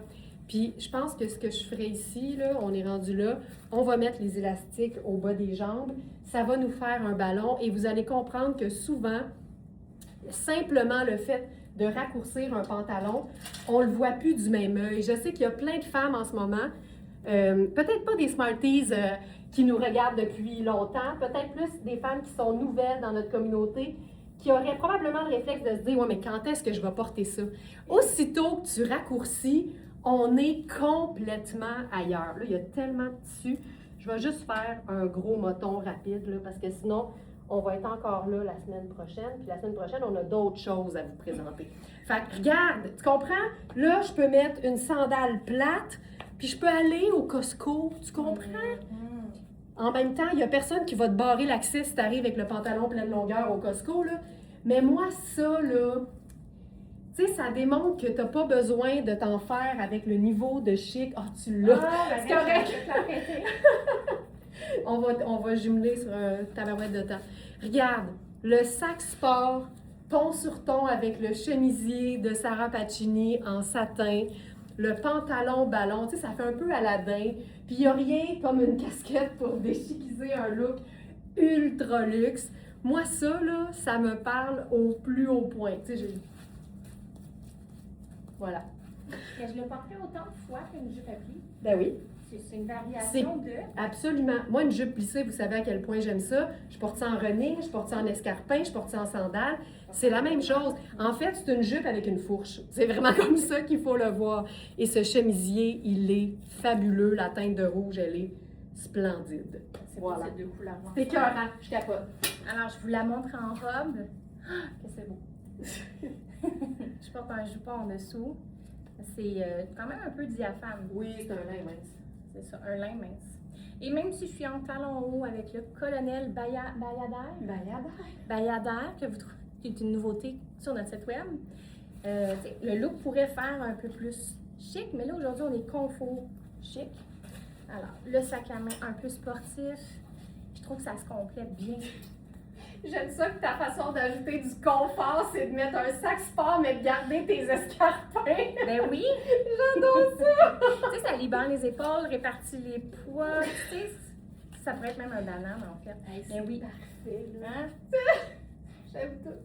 Puis, je pense que ce que je ferai ici, là, on est rendu là, on va mettre les élastiques au bas des jambes. Ça va nous faire un ballon et vous allez comprendre que souvent, simplement le fait de raccourcir un pantalon, on le voit plus du même œil. Je sais qu'il y a plein de femmes en ce moment, peut-être pas des Smarties qui nous regardent depuis longtemps, peut-être plus des femmes qui sont nouvelles dans notre communauté, qui auraient probablement le réflexe de se dire « Ouais, mais quand est-ce que je vais porter ça? » Aussitôt que tu raccourcis, on est complètement ailleurs. Là, il y a tellement de tissu. Je vais juste faire un gros moton rapide, là, parce que sinon, on va être encore là la semaine prochaine. Puis la semaine prochaine, on a d'autres choses à vous présenter. Fait que regarde, tu comprends? Là, je peux mettre une sandale plate, puis je peux aller au Costco. Tu comprends? En même temps, il n'y a personne qui va te barrer l'accès si tu arrives avec le pantalon pleine longueur au Costco, là. Mais moi, ça, là... Tu sais, ça démontre que tu n'as pas besoin de t'en faire avec le niveau de chic. Ah, tu l'as! C'est correct! On va jumeler sur un tabarouette de temps. Regarde, le sac sport, ton sur ton avec le chemisier de Sarah Pacini en satin, le pantalon ballon, tu sais, ça fait un peu Aladdin. Puis il n'y a rien comme une casquette pour déchiquiser un look ultra luxe. Moi, ça, là, ça me parle au plus haut point. Tu sais, voilà. Et je le porterai autant de fois qu'une jupe à plis. Ben oui. C'est une variation de... Absolument. Moi, une jupe plissée, vous savez à quel point j'aime ça. Je porte ça en running, je porte ça en escarpin, je porte ça en sandales. C'est la même chose. En fait, c'est une jupe avec une fourche. C'est vraiment comme ça qu'il faut le voir. Et ce chemisier, il est fabuleux. La teinte de rouge, elle est splendide. C'est voilà. Ces deux couleurs. C'est écœurant. Je capote. Alors, je vous la montre en robe. Ah, que c'est beau. Je porte un jupon en dessous. C'est quand même un peu diaphane. Oui, c'est un lin mince. C'est ça, un lin mince. Et même si je suis en talon haut avec le colonel Bayadère, que vous trouvez, qui est une nouveauté sur notre site web, le look pourrait faire un peu plus chic, mais là aujourd'hui on est confort chic. Alors, le sac à main un peu sportif, je trouve que ça se complète bien. J'aime ça que ta façon d'ajouter du confort, c'est de mettre un sac sport, mais de garder tes escarpins. Ben oui! J'adore ça! Tu sais, ça libère les épaules, répartit les poids, tu sais, ça pourrait être même un banane en fait. Hey, Ben oui. Parfait, là. Hein? J'aime tout.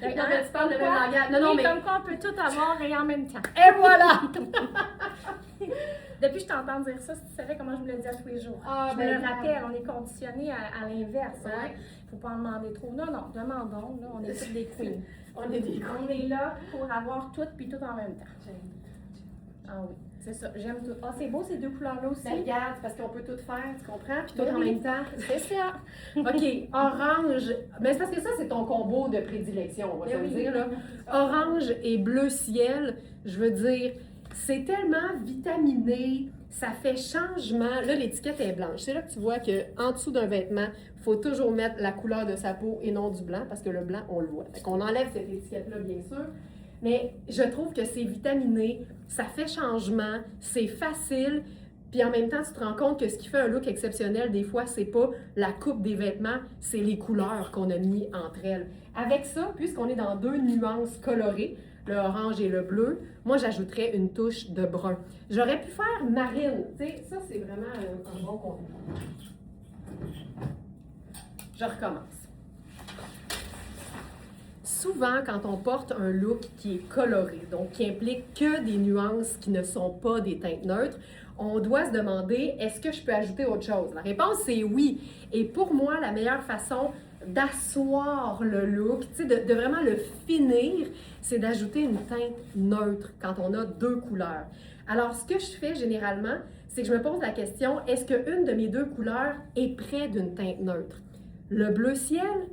Donc, Non, mais tu parles le même quoi? langage. Non, non, Oui, mais... comme quoi on peut tout avoir et en même temps. Et voilà! Depuis que je t'entends dire ça, si tu savais comment je me le dis à tous les jours. Ah, Je ben, me le rappelle, on est conditionné à l'inverse. Hein? Ouais. Faut pas en demander trop. Non, non, demandons. Là, on est tous des queens. On est des On est là pour avoir tout puis tout en même temps. Ah oui, c'est ça. J'aime tout. Ah, c'est beau ces deux couleurs-là aussi. Ben, regarde, c'est parce qu'on peut tout faire, tu comprends? Puis tout Ben en oui. même temps. C'est ça. OK, orange. Mais c'est parce que ça, c'est ton combo de prédilection, on va se Ben le oui. dire. Là. Orange et bleu ciel, je veux dire, c'est tellement vitaminé, ça fait changement. Là, l'étiquette est blanche. C'est là que tu vois qu'en dessous d'un vêtement, il faut toujours mettre la couleur de sa peau et non du blanc, parce que le blanc, on le voit. Fait qu'on enlève cette étiquette-là, bien sûr. Mais je trouve que c'est vitaminé, ça fait changement, c'est facile. Puis en même temps, tu te rends compte que ce qui fait un look exceptionnel, des fois, c'est pas la coupe des vêtements, c'est les couleurs qu'on a mis entre elles. Avec ça, puisqu'on est dans deux nuances colorées, le orange et le bleu, moi, j'ajouterais une touche de brun. J'aurais pu faire marine. Tu sais, ça, c'est vraiment un bon contenu. Je recommence. Souvent, quand on porte un look qui est coloré, donc qui implique que des nuances qui ne sont pas des teintes neutres, on doit se demander, est-ce que je peux ajouter autre chose? La réponse, c'est oui. Et pour moi, la meilleure façon d'asseoir le look, de vraiment le finir, c'est d'ajouter une teinte neutre quand on a deux couleurs. Alors, ce que je fais généralement, c'est que je me pose la question, est-ce qu'une de mes deux couleurs est près d'une teinte neutre? Le bleu ciel,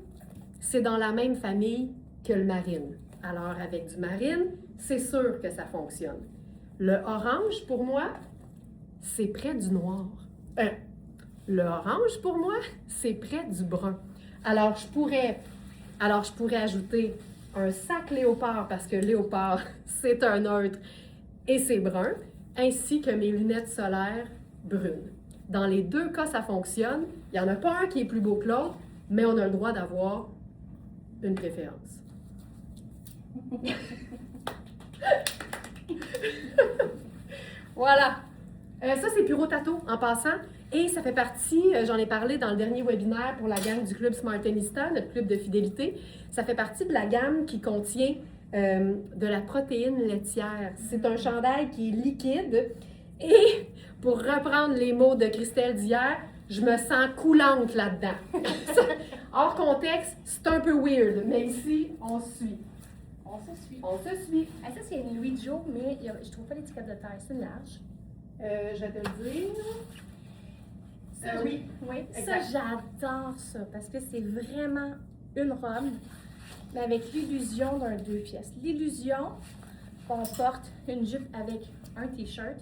c'est dans la même famille que le marine. Alors, avec du marine, c'est sûr que ça fonctionne. Le orange, pour moi, c'est près du noir. Le orange, pour moi, c'est près du brun. Alors, je pourrais ajouter un sac léopard, parce que léopard, c'est un neutre et c'est brun, ainsi que mes lunettes solaires brunes. Dans les deux cas, ça fonctionne. Il n'y en a pas un qui est plus beau que l'autre, mais on a le droit d'avoir une préférence. Voilà. Ça, c'est Puro Tattoo, en passant. Et ça fait partie, j'en ai parlé dans le dernier webinaire pour la gamme du Club Smartenista, notre club de fidélité. Ça fait partie de la gamme qui contient de la protéine laitière. C'est un chandail qui est liquide. Et pour reprendre les mots de Christelle d'hier, je me sens coulante là-dedans. Hors contexte, c'est un peu weird, mais ici, on suit. On se suit. On se suit. Ah, ça, c'est une Louis Joe, mais je trouve pas l'étiquette de taille. C'est une large. Je vais te le dire. Oui. Oui. Exact. Ça, j'adore ça parce que c'est vraiment une robe, mais avec l'illusion d'un 2 pièces. L'illusion qu'on porte une jupe avec un t-shirt,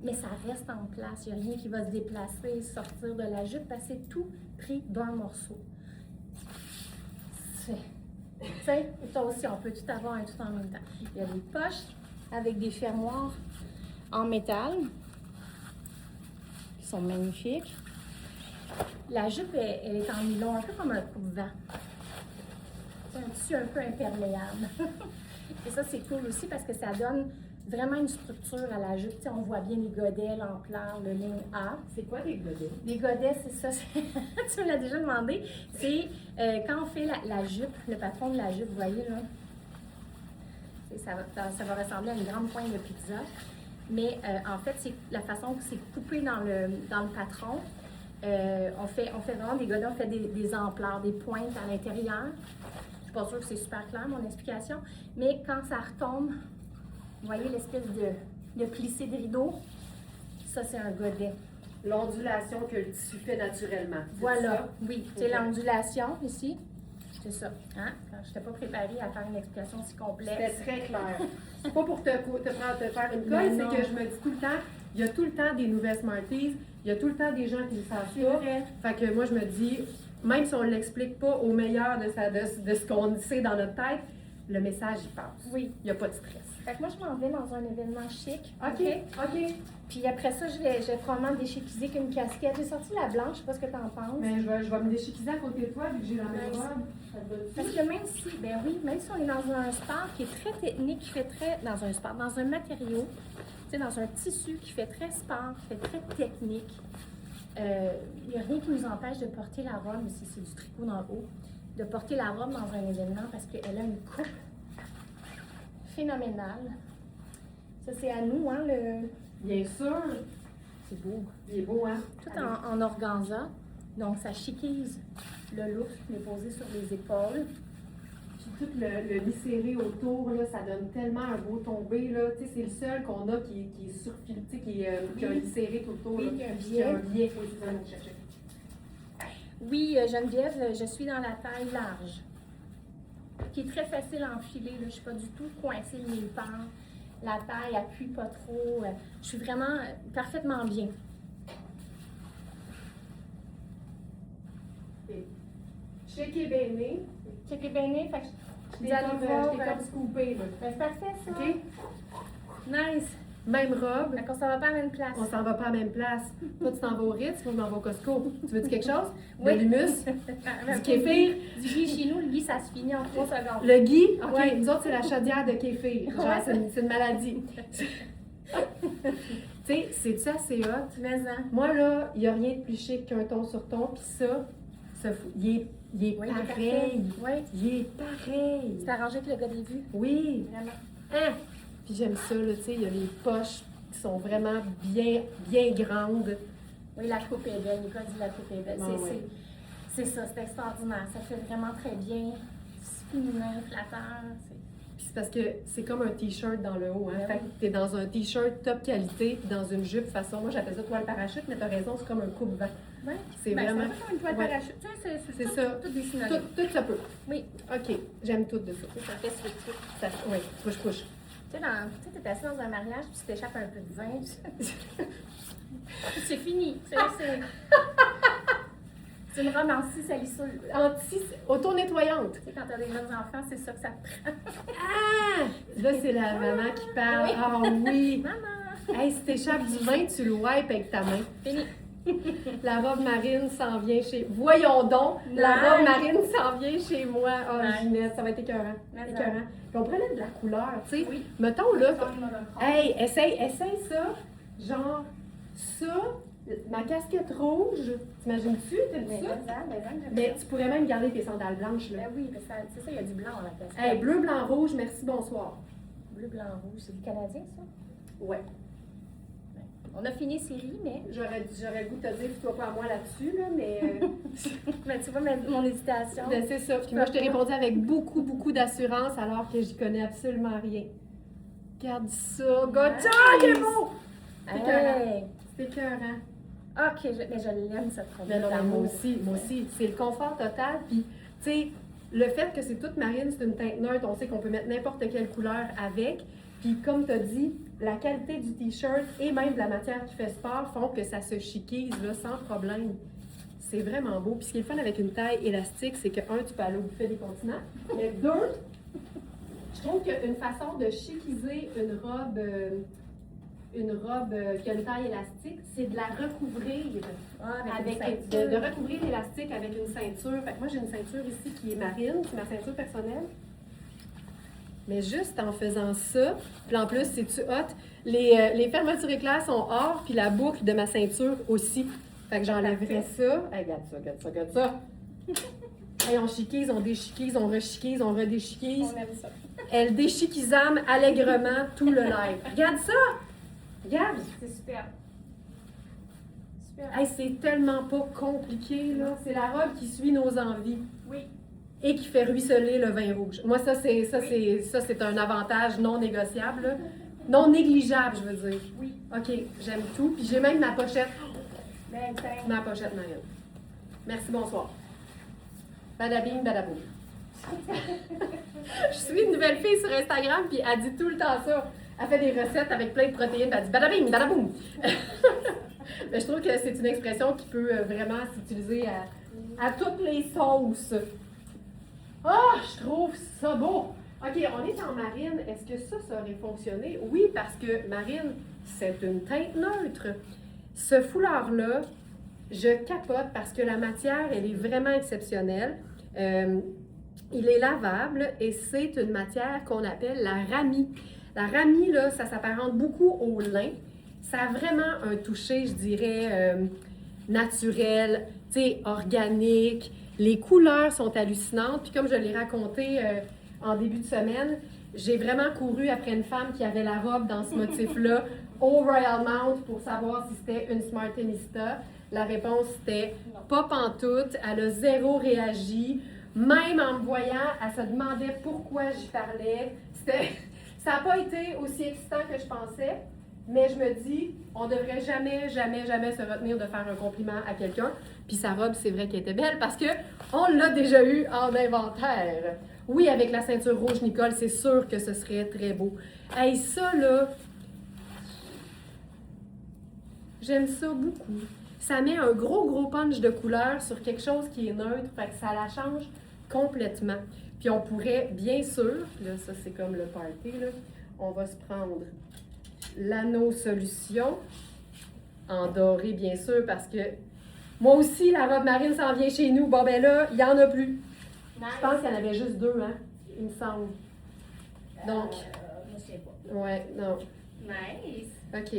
mais ça reste en place. Il n'y a rien qui va se déplacer, sortir de la jupe parce que c'est tout pris d'un morceau. Tu sais, toi aussi, on peut tout avoir et tout en même temps. Il y a des poches avec des fermoirs en métal qui sont magnifiques. La jupe, elle est en nylon, un peu comme un coupe-vent. C'est un tissu un peu imperméable. Et ça, c'est cool aussi parce que ça donne vraiment une structure à la jupe. Tu sais, on voit bien les godets, l'ampleur, le ligne A. C'est quoi les godets? Les godets, c'est ça. Tu me l'as déjà demandé. C'est quand on fait la jupe, le patron de la jupe, vous voyez là, ça va ressembler à une grande pointe de pizza. Mais en fait, c'est la façon que c'est coupé dans le patron. On fait vraiment des godets, on fait des ampleurs, des pointes à l'intérieur. Je suis pas sûre que c'est super clair, mon explication. Mais quand ça retombe, vous voyez l'espèce de plissé de rideau? Ça, c'est un godet. L'ondulation que le tissu fait naturellement. Voilà, Ça? oui. C'est l'ondulation ici. C'est ça. Hein? Je n'étais pas préparée à faire une explication si complexe. C'était très clair. C'est pas pour te faire une Mais colle, non. c'est que je me dis tout le temps, il y a tout le temps des nouvelles Smarties, il y a tout le temps des gens qui ne savent C'est pas. vrai. Fait que moi, je me dis, même si on ne l'explique pas au meilleur de ce qu'on sait dans notre tête, le message, il passe. Oui. Il n'y a pas de stress. Fait que moi, je m'en vais dans un événement chic. OK. Puis après ça, je vais probablement me déchiquiser avec une casquette. J'ai sorti la blanche, je sais pas ce que t'en penses. Mais je vais me déchiquiser à côté de toi, vu que j'ai la même robe. Parce que même si on est dans un sport qui est très technique, qui fait très, dans un matériau, tu sais, dans un tissu qui fait très sport, qui fait très technique, il n'y a rien qui nous empêche de porter la robe, si c'est du tricot dans le haut, de porter la robe dans un événement parce qu'elle a une coupe phénoménale. Ça, c'est à nous, hein, Bien sûr. C'est beau. Il est beau, hein? Tout en organza, donc ça chiquise le look, il est posé sur les épaules. Puis tout le lisséré autour, là, ça donne tellement un beau tombé, là. Tu sais, c'est le seul qu'on a qui est surfilé, tu sais, qui a un lisséré tout autour. Oui, là. qui a un Qui a un biais. biais. Oui, c'est ça, mon chercher. Oui, Geneviève, je suis dans la taille large, qui est très facile à enfiler. Là. Je ne suis pas du tout coincée de nulle part. La taille appuie pas trop. Je suis vraiment parfaitement bien. Chez Québéné, Check bien, fait que je t'ai vous allez voir, comme scoopé, là. c'est parfait ça. OK? Nice. Même robe. Fait qu'on s'en va pas à la même place. On s'en va pas à la même place. Toi, tu t'en vas au Ritz, moi, je m'en vais au Costco. Tu veux dire quelque chose? Oui. De l'humus? Du kéfir? Du gui chez nous, le gui, ça se finit en 3 secondes. Le gui? OK. Ouais. Nous autres, c'est la chaudière de kéfir. Genre, Ouais. c'est une maladie. Tu sais, c'est assez hot. Mais hein. Moi, là, il n'y a rien de plus chic qu'un ton sur ton. Puis ça il est Oui, pareil. Oui. Il est pareil. C'est arrangé avec le gars des vues. Oui. Vraiment. Hein? Puis j'aime ça, là, tu sais, il y a les poches qui sont vraiment bien, bien grandes. Oui, la coupe est belle. Nicolas dit la coupe est belle. Ah, ouais. C'est ça, c'est extraordinaire. Ça fait vraiment très bien. C'est féminin, flatteur. Puis c'est parce que c'est comme un t-shirt dans le haut, hein. Ben Fait que t'es dans un t-shirt top qualité, puis dans une jupe façon, moi j'appelle ça toile parachute, mais t'as raison, c'est comme un coupe-vent. Oui. C'est vraiment. C'est comme une toile Ouais. parachute. Tu sais, C'est tout- ça. Tout des Tout, synonymes. tout ça peut. Oui. OK, j'aime tout de ça. Ça fait switch. Ça oui, push. Tu sais, t'es assis dans un mariage puis tu t'échappes un peu de vin. C'est fini. C'est une robe anti-salissure. Auto-nettoyante. Tu sais, quand t'as des jeunes enfants, c'est ça que ça te prend. Ah! Là, c'est la maman qui parle. Oui. Ah oui! Maman! Hey, si t'échappes du vin, tu le wipes avec ta main. Fini. La robe marine s'en vient chez... Voyons donc! La Nice. robe marine s'en vient chez moi. Oh, Nice. Ginette, ça va être écœurant. Mais Écœurant. Puis on pourrait mettre de la couleur, tu sais. Oui. Mettons, là... Hey! Hey, essaye ça. Genre, ça, ma casquette rouge. T'imagines-tu? T'as vu ça? Mais tu pourrais même garder tes sandales blanches, là. Ben oui, c'est ça, il y a du blanc dans la casquette. Hey, bleu, blanc, rouge, merci, bonsoir. Bleu, blanc, rouge. C'est du Canadien, ça? Ouais. On a fini série, mais. J'aurais le goût de te dire, toi pas à moi là-dessus, là, mais... Mais tu vois, mon hésitation. Ben, c'est ça. Puis moi, je t'ai répondu avec beaucoup, beaucoup d'assurance alors que j'y connais absolument rien. Regarde ça. Gotcha! Il est beau! C'est écœurant. Hey! C'est écœurant. Ok, mais je l'aime, cette robe. Mais non, mais moi aussi. C'est le confort total. Puis, tu sais, le fait que c'est toute marine, c'est une teinte neutre, on sait qu'on peut mettre n'importe quelle couleur avec. Puis, comme tu as dit, la qualité du t-shirt et même de la matière qui fait sport font que ça se chiquise là, sans problème. C'est vraiment beau. Puis, ce qui est le fun avec une taille élastique, c'est que, un, tu peux aller au buffet des continents. Mais deux, je trouve qu'une façon de chiquiser une robe qui a une taille élastique, c'est de la recouvrir de recouvrir l'élastique avec une ceinture. Fait que moi, j'ai une ceinture ici qui est marine, c'est ma ceinture personnelle. Mais juste en faisant ça, puis en plus, c'est-tu hot? Les fermetures éclairs sont or, puis la boucle de ma ceinture aussi. Fait que j'enlèverais ça. Hey, regarde ça. Hey, on chiquise, on déchiquise, on rechiquise, on redéchiquise. On aime ça. Elle déchiquisame allègrement tout le live. Regarde ça! Regarde! C'est super. Super. Hey, c'est tellement pas compliqué, là. C'est la robe qui suit nos envies Oui. et qui fait ruisseler le vin rouge. Moi, ça, c'est un avantage non négociable, là. Non négligeable, je veux dire. Oui. OK, j'aime tout. Puis j'ai même ma pochette. Ben, tiens. Ma pochette, Marianne. Merci, bonsoir. Badabing, badaboum. Je suis une nouvelle fille sur Instagram, puis elle dit tout le temps ça. Elle fait des recettes avec plein de protéines, puis elle dit badabing, badaboum. Mais je trouve que c'est une expression qui peut vraiment s'utiliser à toutes les sauces. Ah, je trouve ça beau. OK, on est en marine. Est-ce que ça aurait fonctionné? Oui, parce que marine, c'est une teinte neutre. Ce foulard-là, je capote parce que la matière, elle est vraiment exceptionnelle. Il est lavable et c'est une matière qu'on appelle la ramie. La ramie, là, ça s'apparente beaucoup au lin. Ça a vraiment un toucher, je dirais, naturel, tu sais, organique. Les couleurs sont hallucinantes. Puis comme je l'ai raconté en début de semaine, j'ai vraiment couru après une femme qui avait la robe dans ce motif-là au Royal Mount pour savoir si c'était une Smartinista. La réponse c'était pas pantoute. Elle a zéro réagi. Même en me voyant, elle se demandait pourquoi j'y parlais. Ça n'a pas été aussi excitant que je pensais, mais je me dis, on ne devrait jamais, jamais, jamais se retenir de faire un compliment à quelqu'un. Puis sa robe, c'est vrai qu'elle était belle parce qu'on l'a déjà eu en inventaire. Oui, avec la ceinture rouge, Nicole, c'est sûr que ce serait très beau. Hey, ça, là, j'aime ça beaucoup. Ça met un gros punch de couleur sur quelque chose qui est neutre, fait que ça la change complètement. Puis on pourrait, bien sûr, là, ça c'est comme le party, là, on va se prendre l'anneau solution, en doré bien sûr, parce que moi aussi, la robe marine s'en vient chez nous. Bon ben là, il n'y en a plus. Nice. Je pense qu'il y en avait juste 2, hein, il me semble. Donc, je ne sais pas. ouais, non. Nice. OK,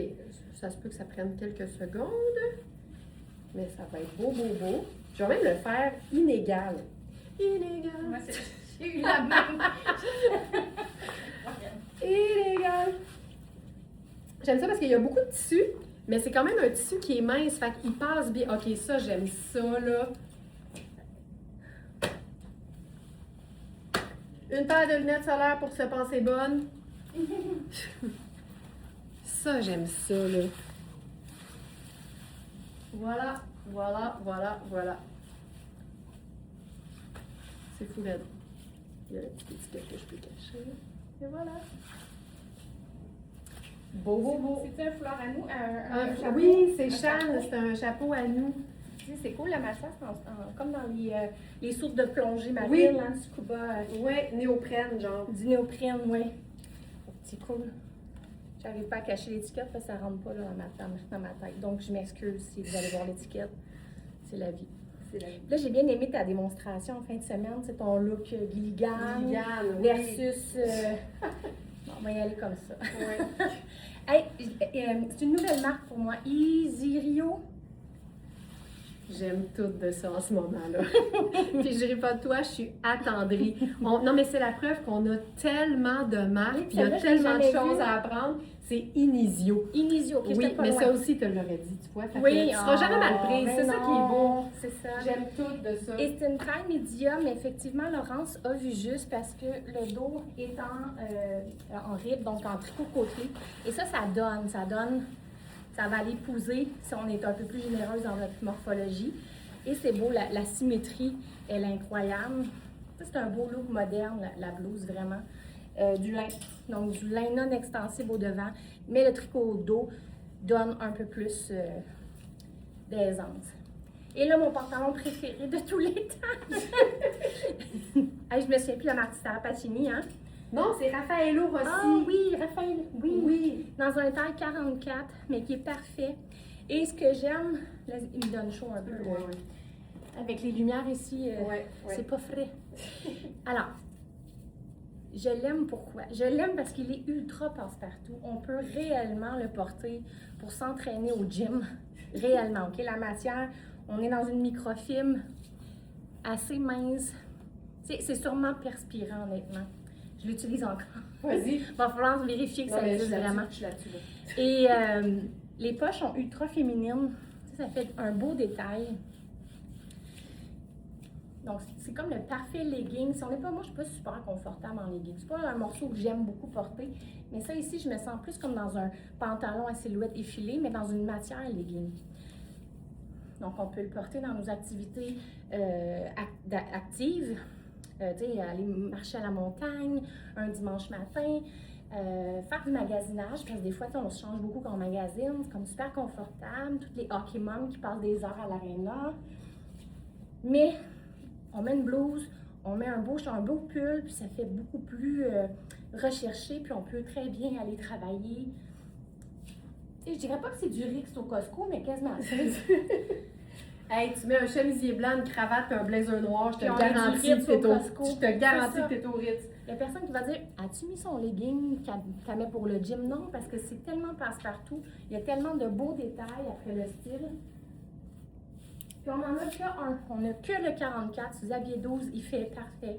ça se peut que ça prenne quelques secondes, mais ça va être beau. Je vais même le faire inégal. Inégal. Moi, j'ai eu la même. Inégal. J'aime ça parce qu'il y a beaucoup de tissu, mais c'est quand même un tissu qui est mince, fait qu'il passe bien. OK, ça, j'aime ça, là. Une paire de lunettes solaires pour se penser bonne. Ça, j'aime ça, là. Voilà. C'est fou, raide. Il y a la petite étiquette que je peux cacher. Et voilà. Beau. C'est un foulard à nous? Un chapeau? Oui, c'est Un Chan, chapeau? c'est un chapeau à nous. Tu sais, c'est cool, la matière, c'est comme dans les soutes de plongée marine, Oui. hein, scuba. Ouais, néoprène, genre. Du néoprène, oui. C'est cool. J'arrive pas à cacher l'étiquette parce que ça rentre pas là, dans ma tête. Donc, je m'excuse si vous allez voir l'étiquette. C'est la vie. C'est la vie. Là, j'ai bien aimé ta démonstration en fin de semaine. C'est ton look Gilligan Gilligan, oui. versus... Bon, on va y aller comme ça. Ouais. Hey, c'est une nouvelle marque pour moi. Easy Rio. J'aime tout de ça en ce moment-là. Puis je ris pas de toi, je suis attendrie. Non, mais c'est la preuve qu'on a tellement de marques, Oui, puis il y a celle-là, je tellement de l'ai choses jamais à apprendre. C'est Inisio. Inisio, ok, Oui, j'étais pas mais loin. ça aussi, tu l'aurais dit, tu vois. Fait que Oui, tu seras jamais mal prise. mais C'est ça qui est beau. C'est ça. J'aime tout de ça. Et c'est une taille médium, effectivement, Laurence a vu juste parce que le dos est en rib, donc en tricot côtelé. Et ça donne, ça va l'épouser si on est un peu plus généreuse dans notre morphologie. Et c'est beau, la symétrie, elle est incroyable. Ça, c'est un beau look moderne, la blouse, vraiment. Du lin, donc du lin non extensible au devant, mais le tricot au dos donne un peu plus d'aisance. Et là, mon pantalon préféré de tous les temps. Hey, je me souviens plus de Martha Pacini, hein? Non, c'est Raffaello Rossi. Ah oui, Raphaël, oui. Oui. Dans un taille 44, mais qui est parfait. Et ce que j'aime, là, il me donne chaud un peu. Ouais, ouais. Avec les lumières ici, Ouais. c'est pas frais. Alors, je l'aime pourquoi? Je l'aime parce qu'il est ultra passe-partout. On peut réellement le porter pour s'entraîner au gym. Réellement, OK? La matière, on est dans une microfibre assez mince. C'est sûrement perspirant, honnêtement. Je l'utilise encore. Vas-y. Il va falloir vérifier que Non, ça mais je existe suis vraiment. là-dessus, je suis là-dessus. Là. Et les poches sont ultra féminines. Ça fait un beau détail. Donc, c'est comme le parfait legging. Si on n'est pas, moi, je ne suis pas super confortable en legging. C'est pas un morceau que j'aime beaucoup porter. Mais ça, ici, je me sens plus comme dans un pantalon à silhouette effilée, mais dans une matière legging. Donc, on peut le porter dans nos activités actives. Tu sais, aller marcher à la montagne un dimanche matin, faire du magasinage, parce que des fois, on se change beaucoup quand on magasine. C'est comme super confortable. Toutes les hockey moms qui passent des heures à l'aréna. Mais on met une blouse, on met un beau pull, puis ça fait beaucoup plus recherché, puis on peut très bien aller travailler. Et je dirais pas que c'est du Rix au Costco, mais quasiment. Hey, tu mets un chemisier blanc, une cravate et un blazer noir, je te Puis on met du garantis Ritz que t'es au au Costco. je te garantis C'est ça. que t'es au Ritz. Il y a personne qui va dire « As-tu mis son legging qu'elle met pour le gym? » Non, parce que c'est tellement passe-partout. Il y a tellement de beaux détails après le style. Puis on en a qu'un. On n'a que le 44. Si vous aviez 12, il fait parfait.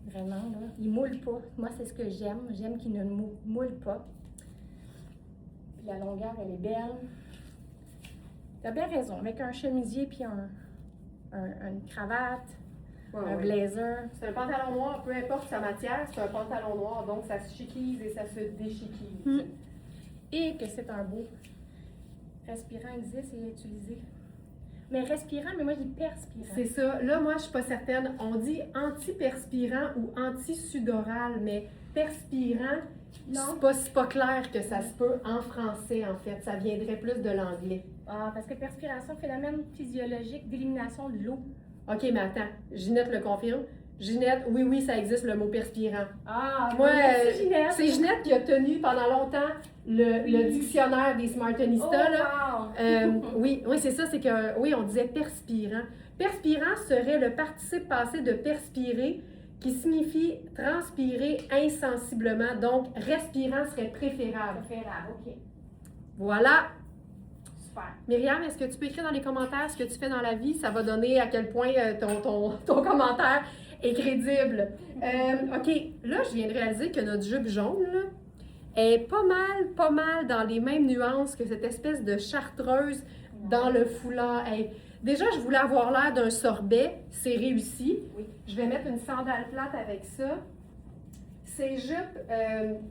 Vraiment, là. Il moule pas. Moi, c'est ce que j'aime. J'aime qu'il ne moule pas. Puis la longueur, elle est belle. Tu as bien raison. Avec un chemisier puis une cravate, un blazer. C'est un pantalon noir, peu importe sa matière, c'est un pantalon noir, donc ça se chiquise et ça se déchiquise. Et que c'est un beau. Respirant existe et est utilisé. Mais respirant, mais moi je dis perspirant. C'est ça. Là, moi, je suis pas certaine. On dit antiperspirant ou anti-sudoral, mais perspirant, c'est pas clair que ça se peut en français, en fait. Ça viendrait plus de l'anglais. Ah, parce que perspiration, phénomène physiologique d'élimination de l'eau. OK, mais attends. Ginette le confirme. Ginette, oui, ça existe le mot perspirant. Ah, moi, merci Ginette. C'est Ginette qui a tenu pendant longtemps le dictionnaire des Smartanistas. Wow. Oui, c'est ça, c'est que, oui, on disait perspirant. Perspirant serait le participe passé de perspirer, qui signifie transpirer insensiblement. Donc, respirant serait préférable. Préférable, OK. Voilà. Super. Myriam, est-ce que tu peux écrire dans les commentaires ce que tu fais dans la vie? Ça va donner à quel point ton commentaire est crédible. OK, là, je viens de réaliser que notre jupe jaune, là, est pas mal dans les mêmes nuances que cette espèce de chartreuse dans le foulard. Hey, déjà, je voulais avoir l'air d'un sorbet. C'est réussi. Oui. Je vais mettre une sandale plate avec ça. Ces jupes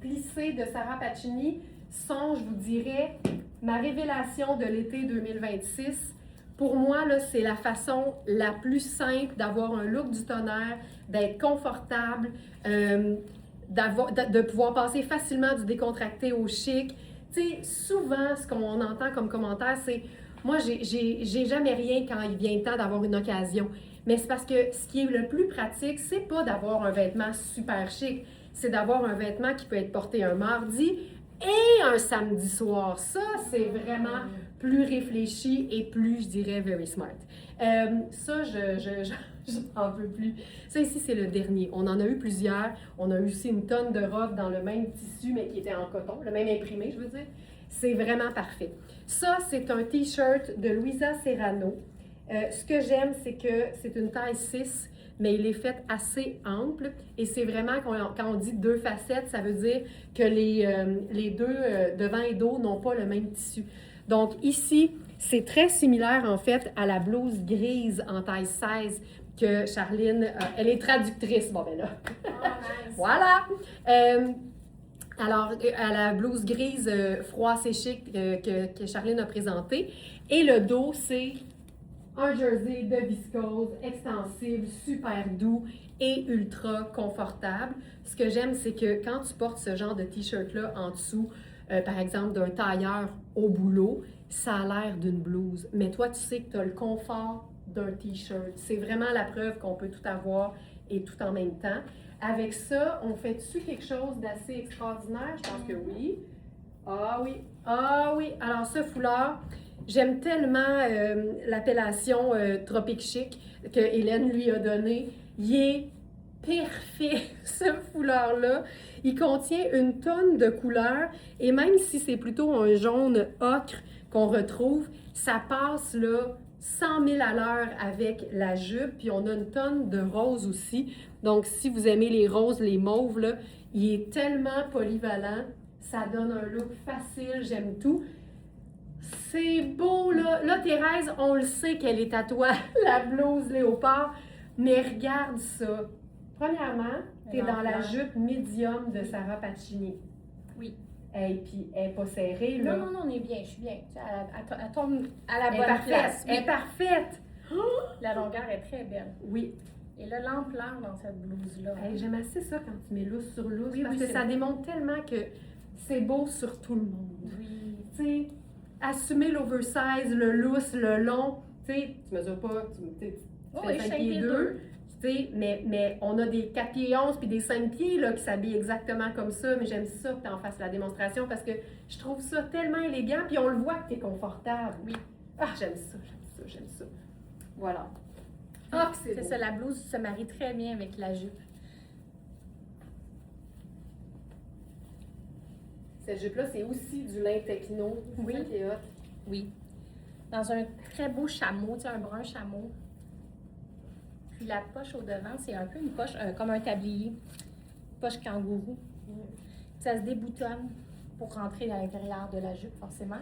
plissées de Sarah Pacini sont, je vous dirais, ma révélation de l'été 2026. Pour moi, là, c'est la façon la plus simple d'avoir un look du tonnerre, d'être confortable, de pouvoir passer facilement du décontracté au chic. Tu sais, souvent, ce qu'on entend comme commentaire, c'est « Moi, j'ai jamais rien quand il vient le temps d'avoir une occasion. » Mais c'est parce que ce qui est le plus pratique, c'est pas d'avoir un vêtement super chic, c'est d'avoir un vêtement qui peut être porté un mardi et un samedi soir. Ça, c'est vraiment plus réfléchi et plus, je dirais, very smart. Ça, j'en peux plus. Ça ici, c'est le dernier. On en a eu plusieurs. On a eu aussi une tonne de robes dans le même tissu, mais qui était en coton, le même imprimé, je veux dire. C'est vraiment parfait. Ça, c'est un T-shirt de Louisa Serrano. Ce que j'aime, c'est que c'est une taille 6, mais il est fait assez ample. Et c'est vraiment, quand on dit 2 facettes, ça veut dire que les deux, devant et dos, n'ont pas le même tissu. Donc ici, c'est très similaire en fait à la blouse grise en taille 16 que Charline, elle est traductrice. Bon ben là, Nice. voilà! Alors, à la blouse grise froissée chic que Charline a présentée. Et le dos, c'est un jersey de viscose, extensible, super doux et ultra confortable. Ce que j'aime, c'est que quand tu portes ce genre de t-shirt-là en dessous, par exemple d'un tailleur au boulot, ça a l'air d'une blouse. Mais toi, tu sais que tu as le confort d'un t-shirt. C'est vraiment la preuve qu'on peut tout avoir et tout en même temps. Avec ça, on fait-tu quelque chose d'assez extraordinaire? Je pense que oui. Ah oui, ah oui. Alors ce foulard, j'aime tellement l'appellation Tropique Chic que Hélène lui a donnée. Il est parfait, ce foulard-là. Il contient une tonne de couleurs et même si c'est plutôt un jaune ocre qu'on retrouve, ça passe là 100 000 à l'heure avec la jupe. Puis on a une tonne de roses aussi. Donc si vous aimez les roses, les mauves, là, il est tellement polyvalent. Ça donne un look facile, j'aime tout. C'est beau, là. Là, Thérèse, on le sait qu'elle est à toi, la blouse léopard. Mais regarde ça. Premièrement, tu es dans la jupe médium de Sarah Pacini. Oui. Et puis, elle n'est pas serrée, là. Non, on est bien, je suis bien. Elle tombe à la Elle est bonne parfaite. place. Elle est parfaite. La longueur est très belle. Oui. Et là, l'ampleur dans cette blouse-là. Hey, j'aime assez ça quand tu mets lousse sur lousse, Oui, parce oui, que c'est ça beau. démontre tellement que c'est beau sur tout le monde. Oui. Tu sais, assumer l'oversize, le lousse, le long. Tu sais, tu mesures pas, tu fais Oui, 5 5 pieds pieds 2. Tu sais, mais on a des 4 pieds 11 puis des 5 pieds là, qui s'habillent exactement comme ça, mais j'aime ça que tu en fasses la démonstration parce que je trouve ça tellement élégant, puis on le voit que tu es confortable. Oui. Ah, j'aime ça, j'aime ça, j'aime ça. Voilà. Ah, que c'est beau. ça, la blouse se marie très bien avec la jupe. Cette jupe-là, c'est aussi du lin techno. Oui. C'est ça qui est hot. Oui. Dans un très beau chameau, tu sais, un brun chameau. Puis la poche au devant, c'est un peu une poche comme un tablier. Poche kangourou. Ça se déboutonne pour rentrer à l'intérieur de la jupe, forcément.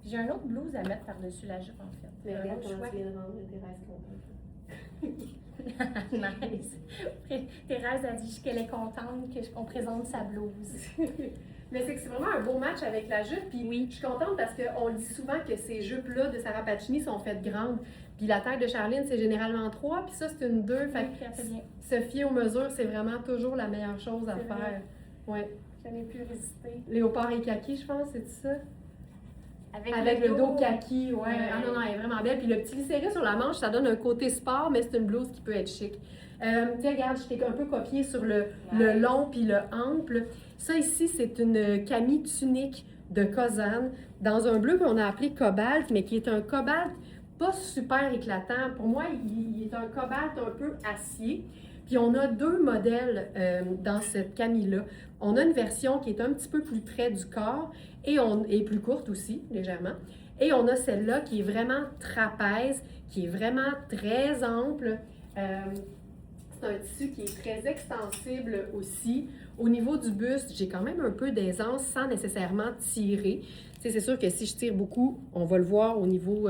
Puis j'ai un autre blouse à mettre par-dessus la jupe, en fait. Mais Un regarde autre comment chouette. tu viens de rendre Thérèse contente. Nice. Thérèse a dit qu'elle est contente qu'on présente sa blouse. Mais c'est que c'est vraiment un beau match avec la jupe. Puis Oui. je suis contente parce qu'on dit souvent que ces jupes-là de Sarah Pacini sont faites grandes. Puis la taille de Charline, c'est généralement 3, puis ça, c'est une 2. Fait Oui, elle fait bien. se fier aux mesures, c'est vraiment toujours la meilleure chose à C'est faire. vrai. Ouais. Je n'ai plus résisté. Léopard et kaki, je pense, c'est ça? Avec Le dos kaki, ouais. Ouais. Ah non, elle est vraiment belle. Puis le petit lisséré sur la manche, ça donne un côté sport, mais c'est une blouse qui peut être chic. Tiens, regarde, je t'ai un peu copié sur le long puis le ample. Ça ici, c'est une camie tunique de Kozan dans un bleu qu'on a appelé cobalt, mais qui est un cobalt pas super éclatant. Pour moi, il est un cobalt un peu acier. Puis on a 2 modèles dans cette camie-là. On a une version qui est un petit peu plus près du corps et plus courte aussi, légèrement. Et on a celle-là qui est vraiment trapèze, qui est vraiment très ample. C'est un tissu qui est très extensible aussi. Au niveau du buste, j'ai quand même un peu d'aisance sans nécessairement tirer. Tu sais, c'est sûr que si je tire beaucoup, on va le voir au niveau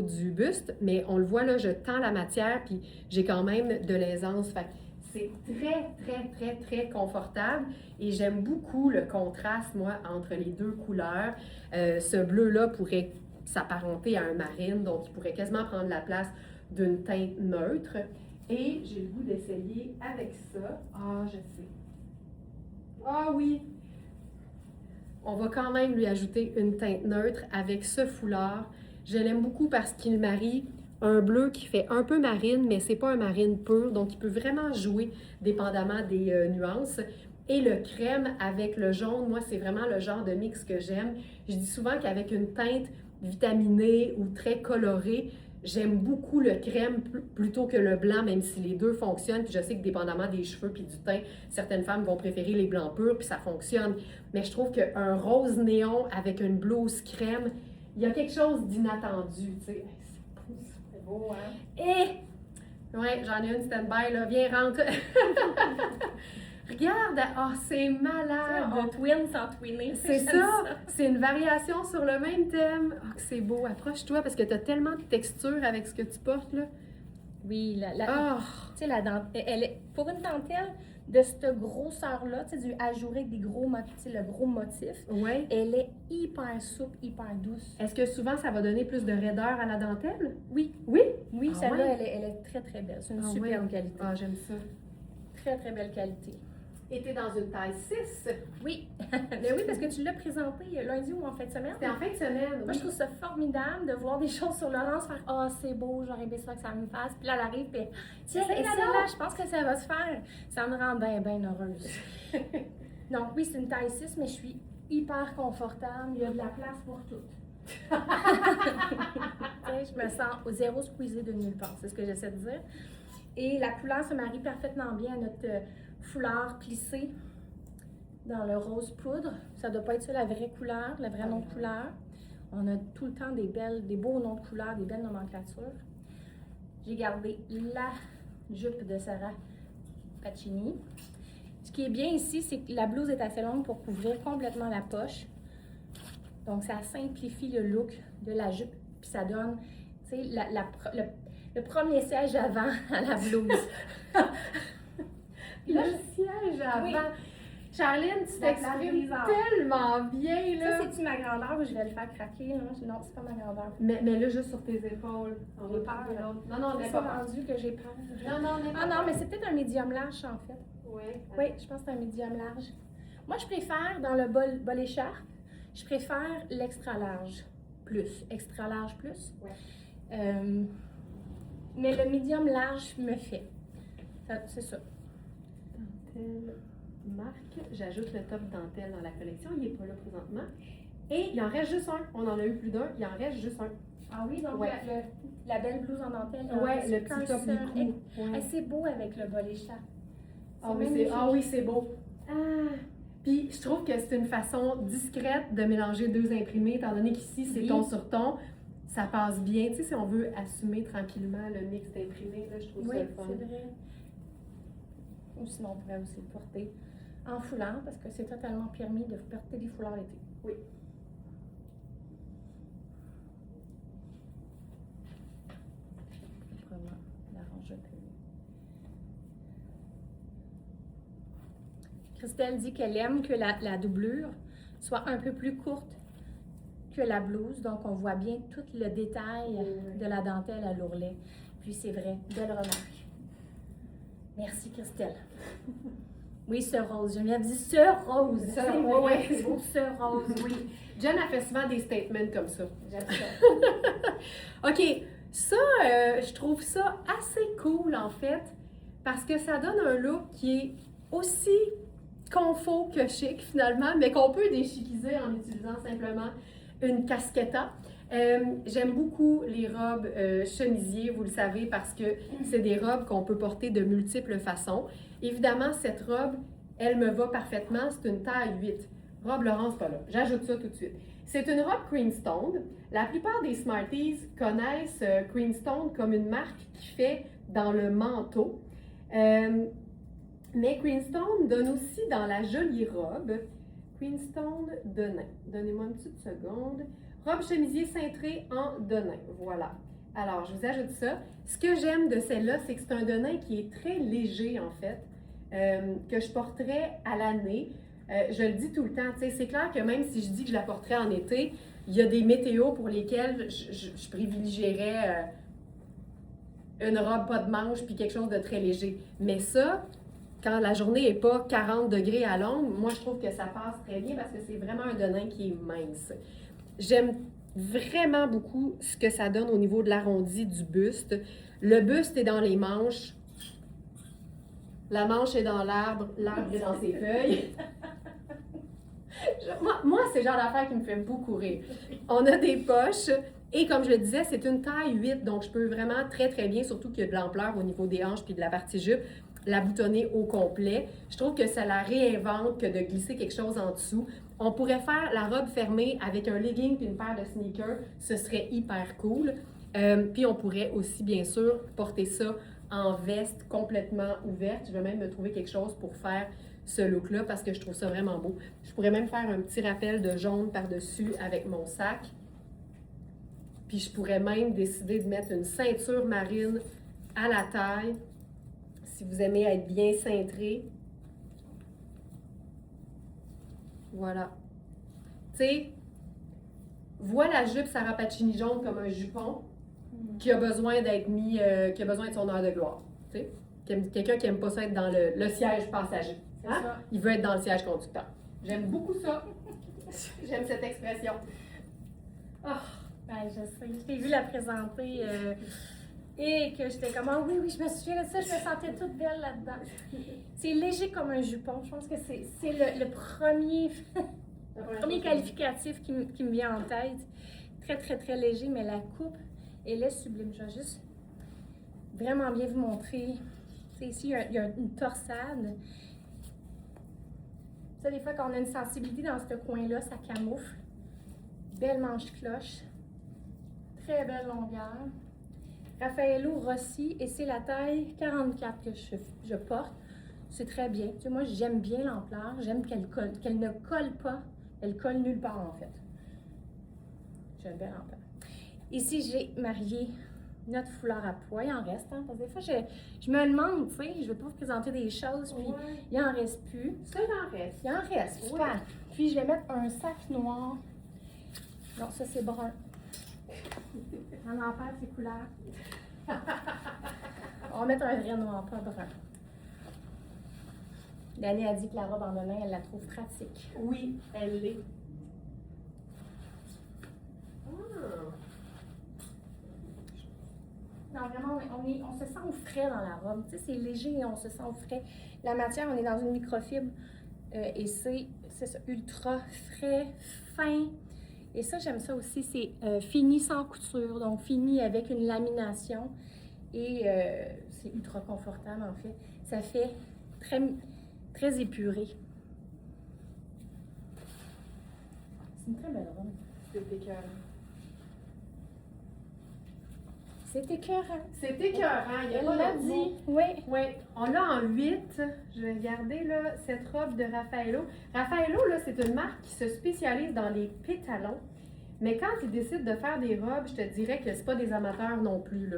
du buste, mais on le voit là, je tends la matière, puis j'ai quand même de l'aisance. Fait que c'est très, très, très, très confortable et j'aime beaucoup le contraste, moi, entre les 2 couleurs. Ce bleu-là pourrait s'apparenter à un marine, donc il pourrait quasiment prendre la place d'une teinte neutre. Et j'ai le goût d'essayer avec ça. Ah, je sais. Ah oui! On va quand même lui ajouter une teinte neutre avec ce foulard. Je l'aime beaucoup parce qu'il marie un bleu qui fait un peu marine, mais c'est pas un marine pur, donc il peut vraiment jouer dépendamment des nuances. Et le crème avec le jaune, moi, c'est vraiment le genre de mix que j'aime. Je dis souvent qu'avec une teinte vitaminée ou très colorée, j'aime beaucoup le crème plutôt que le blanc, même si les 2 fonctionnent. Puis je sais que dépendamment des cheveux puis du teint, certaines femmes vont préférer les blancs purs, puis ça fonctionne. Mais je trouve qu'un rose néon avec une blouse crème, il y a quelque chose d'inattendu, tu sais. C'est beau, hein? Et, ouais, j'en ai une stand-by, là. Viens, rentre. Regarde, oh, c'est malade. On twin sans twinner. C'est ça. C'est une variation sur le même thème. Oh, que c'est beau. Approche-toi parce que tu as tellement de texture avec ce que tu portes, là. Oui, Oh. tu sais, la dentelle, elle est, pour une dentelle de cette grosseur-là, tu sais, du ajouré avec des gros motifs, le gros motif, Ouais. elle est hyper souple, hyper douce. Est-ce que souvent ça va donner plus de raideur à la dentelle? Oui, Oui. oui, Ah celle-là, ouais? elle est très, très belle. C'est une Ah superbe ouais. qualité. Ah, j'aime ça. Très, très belle qualité. Et t'es dans une taille 6. Oui, mais oui, parce que tu l'as présenté lundi ou en fin de semaine. C'était en fin de semaine. Moi, je trouve ça formidable de voir des choses sur Laurence faire ah, c'est beau, j'aurais aimé ça que ça me fasse. Puis là, elle arrive, puis tiens, Essaye là, je pense que ça va se faire. Ça me rend bien, bien heureuse. Donc, oui, c'est une taille 6, mais je suis hyper confortable. Il y a de la place pour tout. Tu sais, je me sens au zéro squeezé de nulle part, c'est ce que j'essaie de dire. Et la couleur se marie parfaitement bien à notre foulard plissé dans le rose poudre. Ça ne doit pas être ça la vraie couleur, le vrai nom de couleur. On a tout le temps des beaux noms de couleurs, des belles nomenclatures. J'ai gardé la jupe de Sarah Pacini. Ce qui est bien ici, c'est que la blouse est assez longue pour couvrir complètement la poche. Donc, ça simplifie le look de la jupe, puis ça donne, tu sais, le premier siège avant à la blouse. Le siège avant. Oui. Charline, tu La t'exprimes briseur. tellement bien, là. Ça, c'est-tu ma grandeur ou je vais le faire craquer? Là? Non, c'est pas ma grandeur. Mais là, juste sur tes épaules. On J'ai va peur, trouver là. l'autre. Non, non, on C'est n'est pas pas peur. rendu que j'ai peur. Non, non, on n'est Ah pas non, peur. mais c'est peut-être un médium large, en fait. Oui. Oui, je pense que c'est un médium large. Moi, je préfère, dans le bol écharpe, je préfère l'extra large plus. Extra large plus. Ouais. Mais le médium large me fait. C'est ça. Dentelle marque. J'ajoute le top dentelle dans la collection. Il n'est pas là présentement. Et il en reste juste un. On en a eu plus d'un. Il en reste juste un. Ah oui, donc Ouais. la belle blouse en dentelle. Ouais, le petit top mi-cou. Ouais. C'est beau avec le bas chat. Ah oui, c'est beau. Puis je trouve que c'est une façon discrète de mélanger deux imprimés, étant donné qu'ici, c'est ton sur ton. Ça passe bien. Tu sais, si on veut assumer tranquillement le mix d'imprimés, là, je trouve ça le fun. Oui, c'est vrai. Ou sinon, on pourrait aussi le porter en foulard, parce que c'est totalement permis de porter des foulards l'été. Oui. Vraiment, l'arrange un peu. Christelle dit qu'elle aime que la doublure soit un peu plus courte que la blouse, donc on voit bien tout le détail de la dentelle à l'ourlet. Puis c'est vrai, belle remarque. Merci Christelle. Oui, ce rose. Geneviève dit ce rose. Oui, C'est beau, ce rose. Oui. Jen a fait souvent des statements comme ça. J'aime ça. OK. Ça, je trouve ça assez cool, en fait, parce que ça donne un look qui est aussi confort que chic, finalement, mais qu'on peut déchiquiser en utilisant simplement une casquetta. J'aime beaucoup les robes chemisiers, vous le savez, parce que c'est des robes qu'on peut porter de multiples façons. Évidemment, cette robe, elle me va parfaitement, c'est une taille 8. Robe Laurence, pas là. J'ajoute ça tout de suite. C'est une robe Creamstone. La plupart des Smarties connaissent Creamstone comme une marque qui fait dans le manteau. Mais Creamstone donne aussi dans la jolie robe. Creamstone Denain. Donnez-moi une petite seconde. Robe chemisier cintrée en Denain. Voilà. Alors, je vous ajoute ça. Ce que j'aime de celle-là, c'est que c'est un Denain qui est très léger, en fait, que je porterais à l'année. Je le dis tout le temps, tu sais, c'est clair que même si je dis que je la porterais en été, il y a des météos pour lesquels je privilégierais une robe pas de manches puis quelque chose de très léger. Mais ça, quand la journée n'est pas 40 degrés à l'ombre, moi je trouve que ça passe très bien parce que c'est vraiment un Denain qui est mince. J'aime vraiment beaucoup ce que ça donne au niveau de l'arrondi du buste. Le buste est dans les manches. La manche est dans l'arbre, l'arbre est dans ses feuilles. Moi, c'est le genre d'affaire qui me fait beaucoup rire. On a des poches et comme je le disais, c'est une taille 8, donc je peux vraiment très très bien, surtout qu'il y a de l'ampleur au niveau des hanches puis de la partie jupe, la boutonner au complet. Je trouve que ça la réinvente que de glisser quelque chose en dessous. On pourrait faire la robe fermée avec un legging puis une paire de sneakers, ce serait hyper cool. Puis on pourrait aussi, bien sûr, porter ça en veste complètement ouverte. Je vais même me trouver quelque chose pour faire ce look-là parce que je trouve ça vraiment beau. Je pourrais même faire un petit rappel de jaune par-dessus avec mon sac. Puis je pourrais même décider de mettre une ceinture marine à la taille, si vous aimez être bien cintré. Voilà. Tu sais, vois la jupe Sarah Pacini jaune comme un jupon qui a besoin d'être mis, qui a besoin de son heure de gloire. Tu sais, quelqu'un qui n'aime pas ça être dans le siège passager. Hein? Il veut être dans le siège conducteur. J'aime beaucoup ça. J'aime cette expression. Oh, ben je sais. Je t'ai vu la présenter et que j'étais comme, ah oui, je me souviens de ça, je me sentais toute belle là-dedans. C'est léger comme un jupon. Je pense que c'est le premier, premier qualificatif qui me vient en tête. Très, très, très léger, mais la coupe, elle est sublime. Je vais juste vraiment bien vous montrer. C'est ici, il y a une torsade. Ça, des fois, quand on a une sensibilité dans ce coin-là, ça camoufle. Belle manche-cloche. Très belle longueur. Raffaello Rossi, et c'est la taille 44 que je porte. C'est très bien. Tu sais, moi, j'aime bien l'ampleur. J'aime qu'elle ne colle pas. Elle colle nulle part, en fait. J'ai une belle ampleur. Ici, j'ai marié notre foulard à pois. Il en reste, hein, parce que des fois, je me demande, tu sais, je ne vais pas vous présenter des choses, puis il en reste plus. Ça, il en reste. Il en reste, super. Ouais. Puis, je vais mettre un sac noir. Non, ça, c'est brun. On en perd ses couleurs. On va mettre un vrai noir, pas brun. Dani a dit que la robe en demain, elle la trouve pratique. Oui, elle l'est. Ah. Non, vraiment, on se sent au frais dans la robe. Tu sais, c'est léger et on se sent au frais. La matière, on est dans une microfibre et c'est ça, ultra frais, fin. Et ça, j'aime ça aussi, c'est fini sans couture, donc fini avec une lamination. Et c'est ultra confortable, en fait. Ça fait très, très épuré. C'est une très belle robe. C'est écœurant. C'est écœurant. C'est écœurant, il y a Elle pas l'a d'autre dit. mot. Oui. Oui, on l'a en 8. Je vais regarder là, cette robe de Raffaello. Raffaello, là, c'est une marque qui se spécialise dans les pétalons. Mais quand ils décident de faire des robes, je te dirais que c'est pas des amateurs non plus. Là.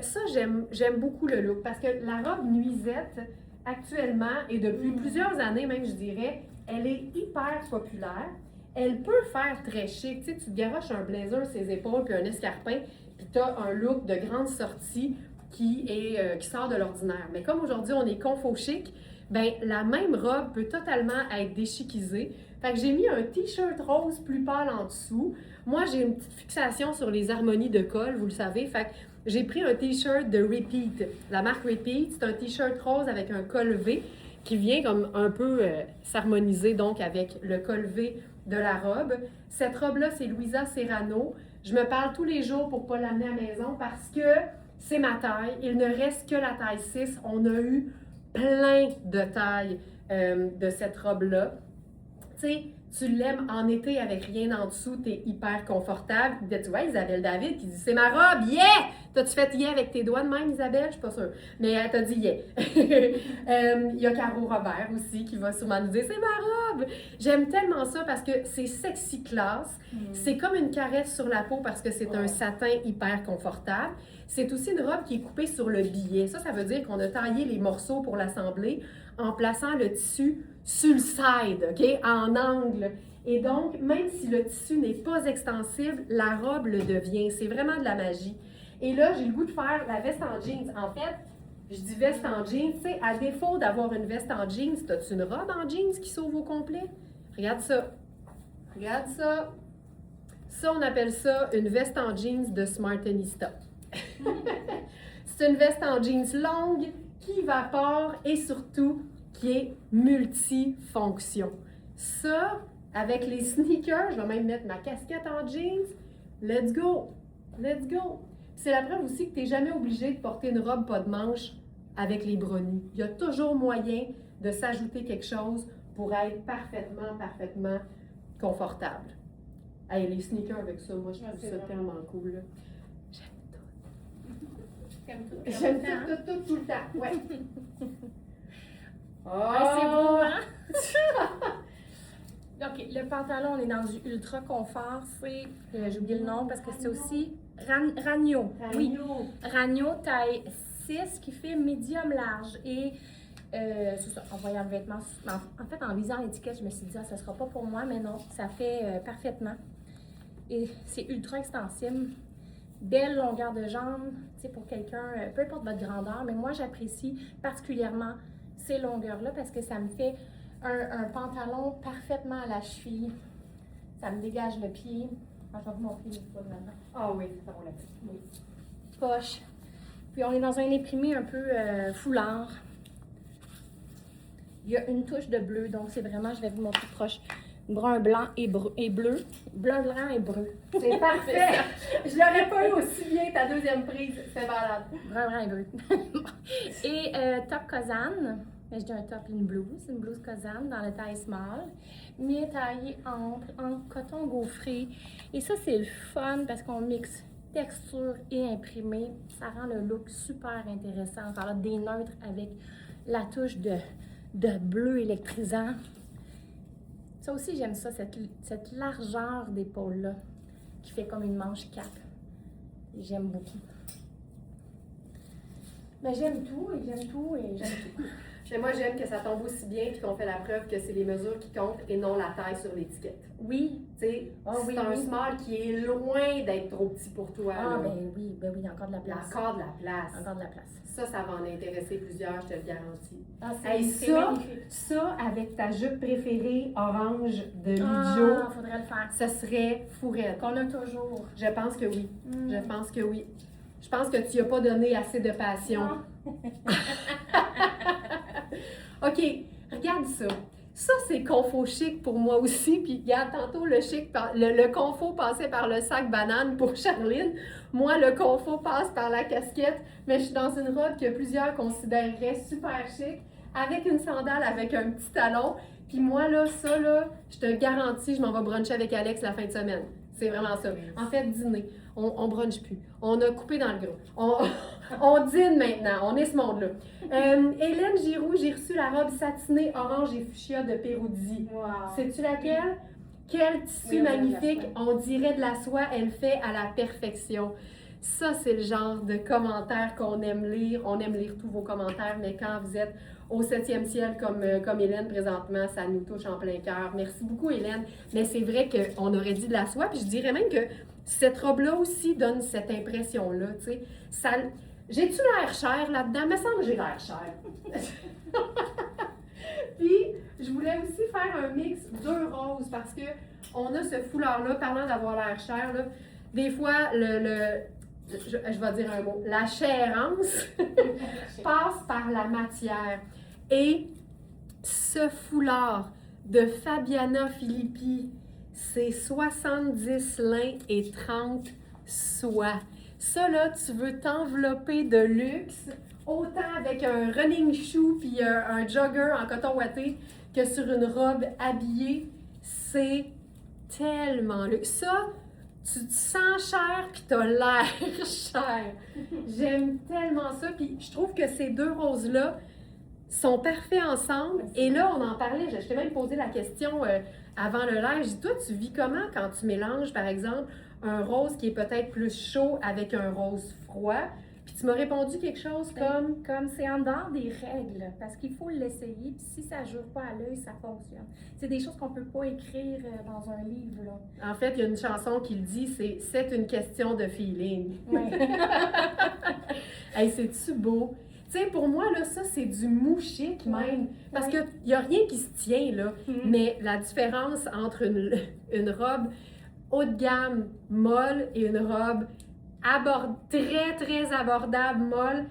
Ça, j'aime beaucoup le look parce que la robe nuisette, actuellement, et depuis plusieurs années même, je dirais, elle est hyper populaire. Elle peut faire très chic. Tu sais, tu te garoches un blazer, ses épaules, puis un escarpin, puis tu as un look de grande sortie qui sort de l'ordinaire. Mais comme aujourd'hui, on est confo chic, ben la même robe peut totalement être déchiquisée. Fait que j'ai mis un t-shirt rose plus pâle en dessous. Moi, j'ai une petite fixation sur les harmonies de col, vous le savez. Fait que j'ai pris un t-shirt de Repeat. La marque Repeat, c'est un t-shirt rose avec un col V qui vient comme un peu s'harmoniser donc avec le col V de la robe. Cette robe-là, c'est Louisa Serrano. Je me parle tous les jours pour ne pas l'amener à la maison parce que c'est ma taille. Il ne reste que la taille 6. On a eu plein de tailles de cette robe-là. Tu sais, tu l'aimes en été avec rien en dessous, tu es hyper confortable. Tu vois Isabelle David qui dit « C'est ma robe, yeah! » T'as-tu fait yeah avec tes doigts de même, Isabelle? Je suis pas sûre. Mais elle t'a dit yeah. Il y a Caro Robert aussi qui va sûrement nous dire « C'est ma robe! » J'aime tellement ça parce que c'est sexy classe. C'est comme une caresse sur la peau parce que c'est un satin hyper confortable. C'est aussi une robe qui est coupée sur le billet. Ça veut dire qu'on a taillé les morceaux pour l'assembler en plaçant le tissu sur le side, OK? En angle. Et donc, même si le tissu n'est pas extensible, la robe le devient. C'est vraiment de la magie. Et là, j'ai le goût de faire la veste en jeans. En fait, je dis veste en jeans, tu sais, à défaut d'avoir une veste en jeans, as-tu une robe en jeans qui s'ouvre au complet? Regarde ça. Regarde ça. Ça, on appelle ça une veste en jeans de Smartenista. C'est une veste en jeans longue qui évapore et surtout qui est multifonction. Ça, avec les sneakers, je vais même mettre ma casquette en jeans. Let's go! Let's go! C'est la preuve aussi que tu n'es jamais obligé de porter une robe pas de manches avec les bras nus. Il y a toujours moyen de s'ajouter quelque chose pour être parfaitement confortable. Hey, les sneakers avec ça, moi, je trouve ça tellement cool. Là. J'aime tout le temps. Ouais. Ah, c'est beau, hein? Donc, le pantalon, on est dans du ultra confort. C'est, j'ai oublié le nom parce que c'est aussi Ragno. Oui, Ragno taille 6 qui fait médium large. Et c'est ça, en voyant le vêtement, en fait, en lisant l'étiquette, je me suis dit, ça sera pas pour moi, mais non, ça fait parfaitement. Et c'est ultra extensible. Belle longueur de jambe, tu sais, pour quelqu'un, peu importe votre grandeur, mais moi, j'apprécie particulièrement ces longueurs-là parce que ça me fait un pantalon parfaitement à la cheville. Ça me dégage le pied. Ah, je vais vous montrer les fois maintenant. Ah oui, c'est bon là-dessus. Oui. Poche. Puis on est dans un imprimé un peu foulard. Il y a une touche de bleu, donc c'est vraiment, je vais vous montrer proche. Brun, blanc et bleu. Blanc, blanc et brun. C'est parfait! Je l'aurais pas eu aussi bien ta deuxième prise. C'est malade. Brun, blanc et bleu. Et top Kozan. Je dis un top, une blouse Kozan dans le taille small, mais taillée ample, en coton gaufré. Et ça, c'est le fun parce qu'on mixe texture et imprimé. Ça rend le look super intéressant. Ça a des neutres avec la touche de bleu électrisant. Ça aussi, j'aime ça, cette largeur d'épaule-là, qui fait comme une manche cap. J'aime beaucoup. Mais j'aime tout. Mais moi, j'aime que ça tombe aussi bien puis qu'on fait la preuve que c'est les mesures qui comptent et non la taille sur l'étiquette. Oui. Tu sais, c'est un small qui est loin d'être trop petit pour toi. Ah, là. oui, il y a encore de la place. Il y a encore de la place. Encore de la place. Ça va en intéresser plusieurs, je te le garantis. Ah, c'est magnifique. Ça, avec ta jupe préférée orange de Lidio, Ah, faudrait le faire. ça serait fourette. Qu'on a toujours. Je pense que oui. Je pense que oui. Je pense que tu n'y as pas donné assez de passion. Non. OK, regarde ça. Ça, c'est confo chic pour moi aussi. Puis, regarde, tantôt, le confo passait par le sac banane pour Charline. Moi, le confo passe par la casquette. Mais je suis dans une robe que plusieurs considéreraient super chic, avec une sandale avec un petit talon. Puis moi, là, ça, là, je te garantis, je m'en vais bruncher avec Alex la fin de semaine. C'est vraiment ça. En fait, dîner. On brunche plus. On a coupé dans le gras. On dîne maintenant. On est ce monde-là. Hélène Giroux, j'ai reçu la robe satinée orange et fuchsia de Péroudi. Wow. Sais-tu laquelle? Quel tissu magnifique. On dirait de la soie. Elle fait à la perfection. Ça, c'est le genre de commentaires qu'on aime lire. On aime lire tous vos commentaires, mais quand vous êtes au 7e ciel comme Hélène présentement, ça nous touche en plein cœur. Merci beaucoup, Hélène. Mais c'est vrai qu'on aurait dit de la soie, puis je dirais même que cette robe-là aussi donne cette impression-là, tu sais. J'ai-tu l'air chère là-dedans? Il me semble que j'ai l'air chère. Puis, je voulais aussi faire un mix deux roses parce que on a ce foulard-là, parlant d'avoir l'air cher, là. Des fois, je vais dire un mot, la chérance passe par la matière. Et ce foulard de Fabiana Filippi, c'est 70 lin et 30 soie. Ça, là, tu veux t'envelopper de luxe, autant avec un running shoe puis un jogger en coton ouaté que sur une robe habillée. C'est tellement luxe. Ça, tu te sens cher puis t'as l'air cher. J'aime tellement ça. Puis je trouve que ces deux roses-là sont parfaits ensemble. Et là, on en parlait. Je t'ai même posé la question avant le live. Je dis, toi, tu vis comment quand tu mélanges, par exemple, un rose qui est peut-être plus chaud avec un rose froid? Puis tu m'as répondu quelque chose comme... Comme c'est en dehors des règles, parce qu'il faut l'essayer, puis si ça ne jure pas à l'œil, ça fonctionne. C'est des choses qu'on ne peut pas écrire dans un livre, là. En fait, il y a une chanson qui le dit, c'est une question de feeling. Ouais. Hey, c'est-tu beau? Tu sais, pour moi, là, ça, c'est du mou chic même. Parce qu'il n'y a rien qui se tient, là. Mais la différence entre une robe haut de gamme, molle, et une robe très, très abordable, molle,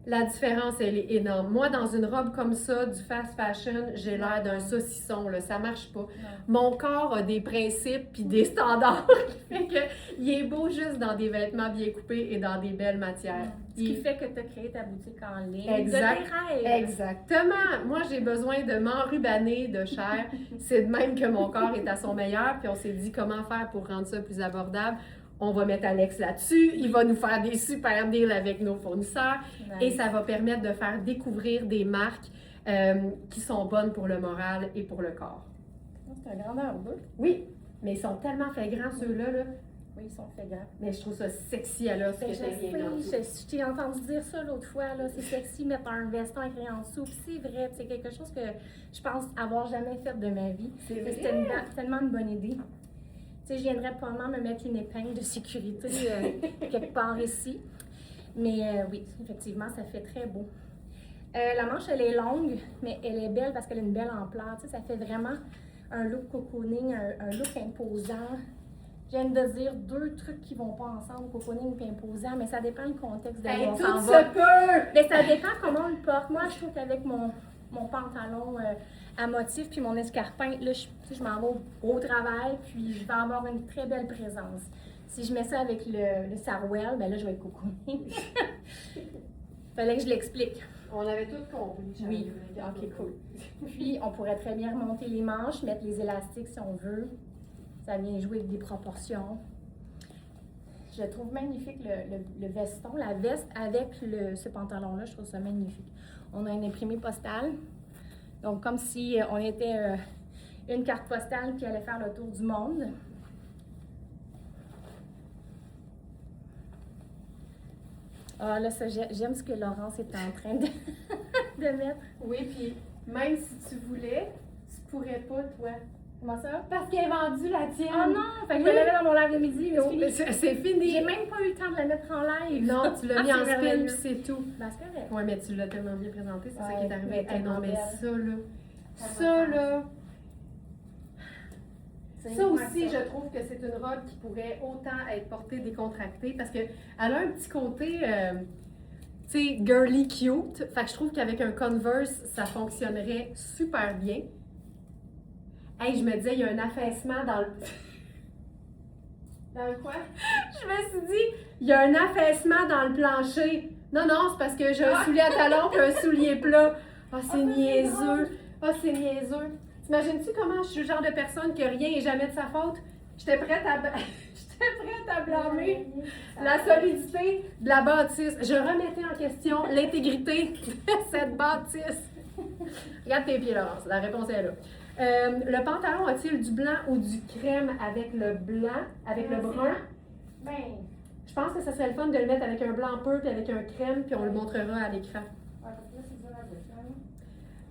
la différence, elle est énorme. Moi, dans une robe comme ça, du fast fashion, j'ai l'air d'un saucisson, là, ça marche pas. Mon corps a des principes puis des standards qui fait qu'il est beau juste dans des vêtements bien coupés et dans des belles matières. Ce qui fait que tu as créé ta boutique en ligne. Exact. De tes rêves. Exactement. Moi, j'ai besoin de m'enrubaner de chair. C'est de même que mon corps est à son meilleur. Puis on s'est dit comment faire pour rendre ça plus abordable. On va mettre Alex là-dessus. Il va nous faire des super deals avec nos fournisseurs. Nice. Et ça va permettre de faire découvrir des marques qui sont bonnes pour le moral et pour le corps. C'est un grandeur bleu. Oui, mais ils sont tellement flagrants, ceux-là. Là. Oui, ils sont flagrants. Mais je trouve ça sexy à l'os. Je t'ai entendu dire ça l'autre fois, là. C'est sexy mettre un veston écrit en dessous. Puis c'est vrai, c'est quelque chose que je pense avoir jamais fait de ma vie. C'était tellement une bonne idée. Tu sais, je viendrais probablement me mettre une épingle de sécurité quelque part ici. Mais oui, effectivement, ça fait très beau. La manche, elle est longue, mais elle est belle parce qu'elle a une belle ampleur. Tu sais, ça fait vraiment un look cocooning, un look imposant. Je viens de dire deux trucs qui vont pas ensemble, cocooning et imposant, mais ça dépend du contexte de où on s'en va. Tout se peut! Mais ça dépend comment on le porte. Moi, je trouve qu'avec mon pantalon à motif puis mon escarpin, là, je m'en vais au travail, puis je vais avoir une très belle présence. Si je mets ça avec le sarouel, ben là, je vais être cocooning. Fallait que je l'explique. On avait tout compris. Oui, ok, cool. Puis, on pourrait très bien remonter les manches, mettre les élastiques si on veut. Ça vient jouer avec des proportions. Je trouve magnifique le veston, la veste avec ce pantalon-là, je trouve ça magnifique. On a une imprimée postale, donc comme si on était une carte postale qui allait faire le tour du monde. Ah là, ça, j'aime ce que Laurence est en train de mettre. Oui, puis même si tu voulais, tu pourrais pas, toi. Comment ça? Parce qu'elle est vendue la tienne. Oh non! Fait que je l'avais dans mon live de midi, mais c'est fini. J'ai même pas eu le temps de la mettre en live. Non, tu l'as mis en spin, puis c'est tout. Ben, c'est correct. Oui, mais tu l'as tellement bien présenté, c'est ça qui est arrivé. Hey, non, mais ça, là, sais. Ça aussi, Ouais, ça. je trouve que c'est une robe qui pourrait autant être portée décontractée parce qu'elle a un petit côté, tu sais, girly cute. Fait que je trouve qu'avec un Converse, ça fonctionnerait super bien. Hey, je me disais, il y a un affaissement dans le... Dans le quoi? Je me suis dit, il y a un affaissement dans le plancher. Non, non, c'est parce que j'ai un soulier à talons et un soulier plat. Oh, c'est niaiseux. Oh, c'est niaiseux. T'imagines-tu comment je suis le genre de personne que rien n'est jamais de sa faute? J'étais prête à... J'étais prête à blâmer la solidité de la bâtisse. Je remettais en question l'intégrité de cette bâtisse. Regarde tes pieds, Laurence. La réponse est là. Le pantalon a-t-il du blanc ou du crème avec le blanc, avec le brun? Ben, Je pense que ça serait le fun de le mettre avec un blanc peu puis avec un crème, puis on le montrera à l'écran. parce que là, c'est dur à dire.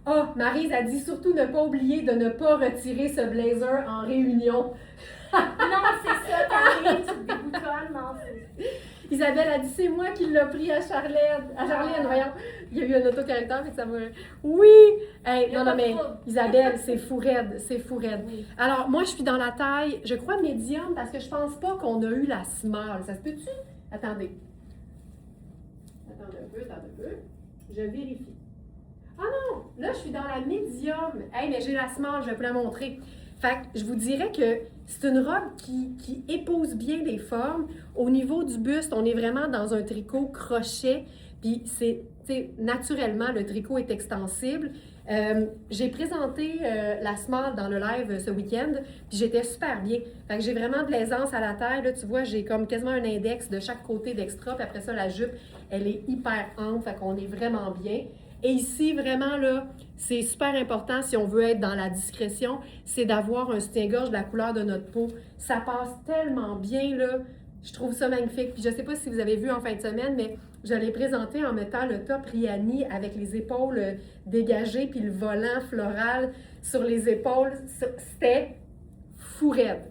Ah, Maryse a dit surtout ne pas oublier de ne pas retirer ce blazer en réunion. Non, c'est ça, t'arrives, tu te déboutonnes, non, c'est... Isabelle a dit c'est moi qui l'ai pris à Charlène. À Charlène, voyons. Il y a eu un autocorrecteur, fait que ça va. Oui! Hey, Y a non, pas non, de mais trouble. Isabelle, c'est fou raide. C'est fou raide. Oui. Alors, moi, je suis dans la taille, je crois, médium, parce que je pense pas qu'on a eu la small. Ça se peut-tu? Attendez. Attendez un peu. Je vérifie. Ah non! Là, je suis dans la médium. Hey, mais j'ai la small, je vais vous la montrer. Fait que je vous dirais que c'est une robe qui épouse bien les formes. Au niveau du buste, on est vraiment dans un tricot crochet. Puis c'est, tu sais, naturellement, le tricot est extensible. J'ai présenté la small dans le live ce week-end, puis j'étais super bien. Fait que j'ai vraiment de l'aisance à la taille. Là, tu vois, j'ai comme quasiment un index de chaque côté d'extra. Puis après ça, la jupe, elle est hyper ample. Fait qu'on est vraiment bien. Et ici, vraiment, là, c'est super important si on veut être dans la discrétion, c'est d'avoir un soutien-gorge de la couleur de notre peau. Ça passe tellement bien, là. Je trouve ça magnifique. Puis je sais pas si vous avez vu en fin de semaine, mais je l'ai présenté en mettant le top Rihanni avec les épaules dégagées puis le volant floral sur les épaules. C'était fou raide.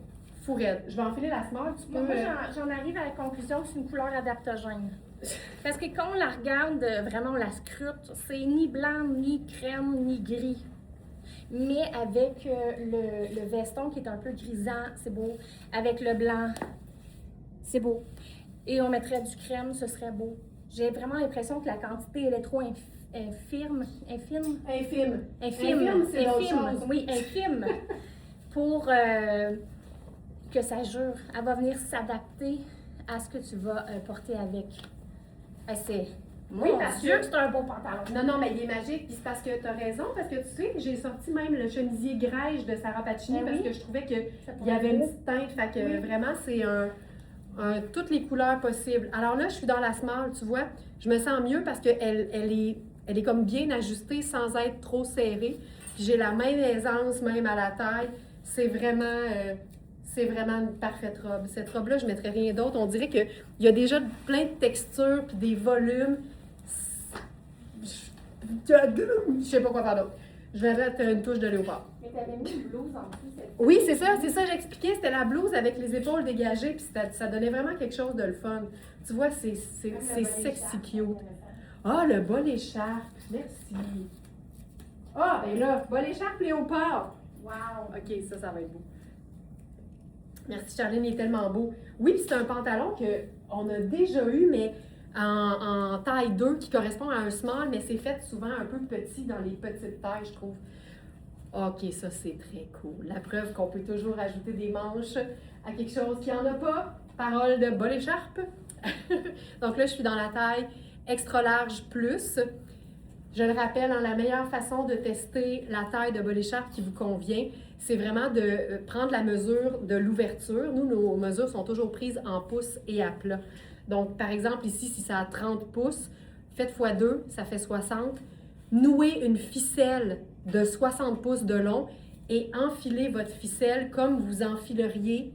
Fou raide. Je vais enfiler la small, tu peux... Moi, j'en arrive à la conclusion que c'est une couleur adaptogène. Parce que quand on la regarde, vraiment, on la scrute, c'est ni blanc, ni crème, ni gris. Mais avec le veston qui est un peu grisant, c'est beau. Avec le blanc, c'est beau. Et on mettrait du crème, ce serait beau. J'ai vraiment l'impression que la quantité, elle est trop infime. Infime, c'est l'autre chose. Oui, infime. Pour que ça jure. Elle va venir s'adapter à ce que tu vas porter avec. C'est... Oui, Mon parce Dieu, que- c'est un beau pantalon. Non, mais il est magique. Puis c'est parce que tu as raison, parce que tu sais, j'ai sorti même le chemisier grège de Sarah Pacini Ben parce oui. que je trouvais Ça qu'il y pourrait avait être une beau. petite teinte. Fait que Oui. vraiment, c'est toutes les couleurs possibles. Alors là, je suis dans la small, tu vois. Je me sens mieux parce qu'elle elle est comme bien ajustée sans être trop serrée. Puis j'ai la même aisance, même à la taille. C'est vraiment une parfaite robe. Cette robe-là, je ne mettrais rien d'autre. On dirait qu'il y a déjà plein de textures puis des volumes. Je sais pas quoi faire d'autre. Je vais mettre une touche de léopard. Mais t'avais mis une blouse en plus. Oui, c'est ça, j'expliquais. C'était la blouse avec les épaules dégagées, puis ça donnait vraiment quelque chose de le fun. Tu vois, c'est sexy cute. Ah, le bol écharpe. Merci. Ah, ben là, bol écharpe léopard. Wow! OK, ça va être beau. Merci, Charline, il est tellement beau. Oui, puis c'est un pantalon qu'on a déjà eu, mais en taille 2, qui correspond à un small, mais c'est fait souvent un peu petit dans les petites tailles, je trouve. OK, ça, c'est très cool. La preuve qu'on peut toujours ajouter des manches à quelque chose qui n'en a pas. Parole de bol écharpe. Donc là, je suis dans la taille extra large plus. Je le rappelle, hein, la meilleure façon de tester la taille de bol écharpe qui vous convient, c'est vraiment de prendre la mesure de l'ouverture. Nous, nos mesures sont toujours prises en pouces et à plat. Donc, par exemple, ici, si ça a 30 pouces, faites x 2, ça fait 60. Nouez une ficelle de 60 pouces de long et enfilez votre ficelle comme vous enfileriez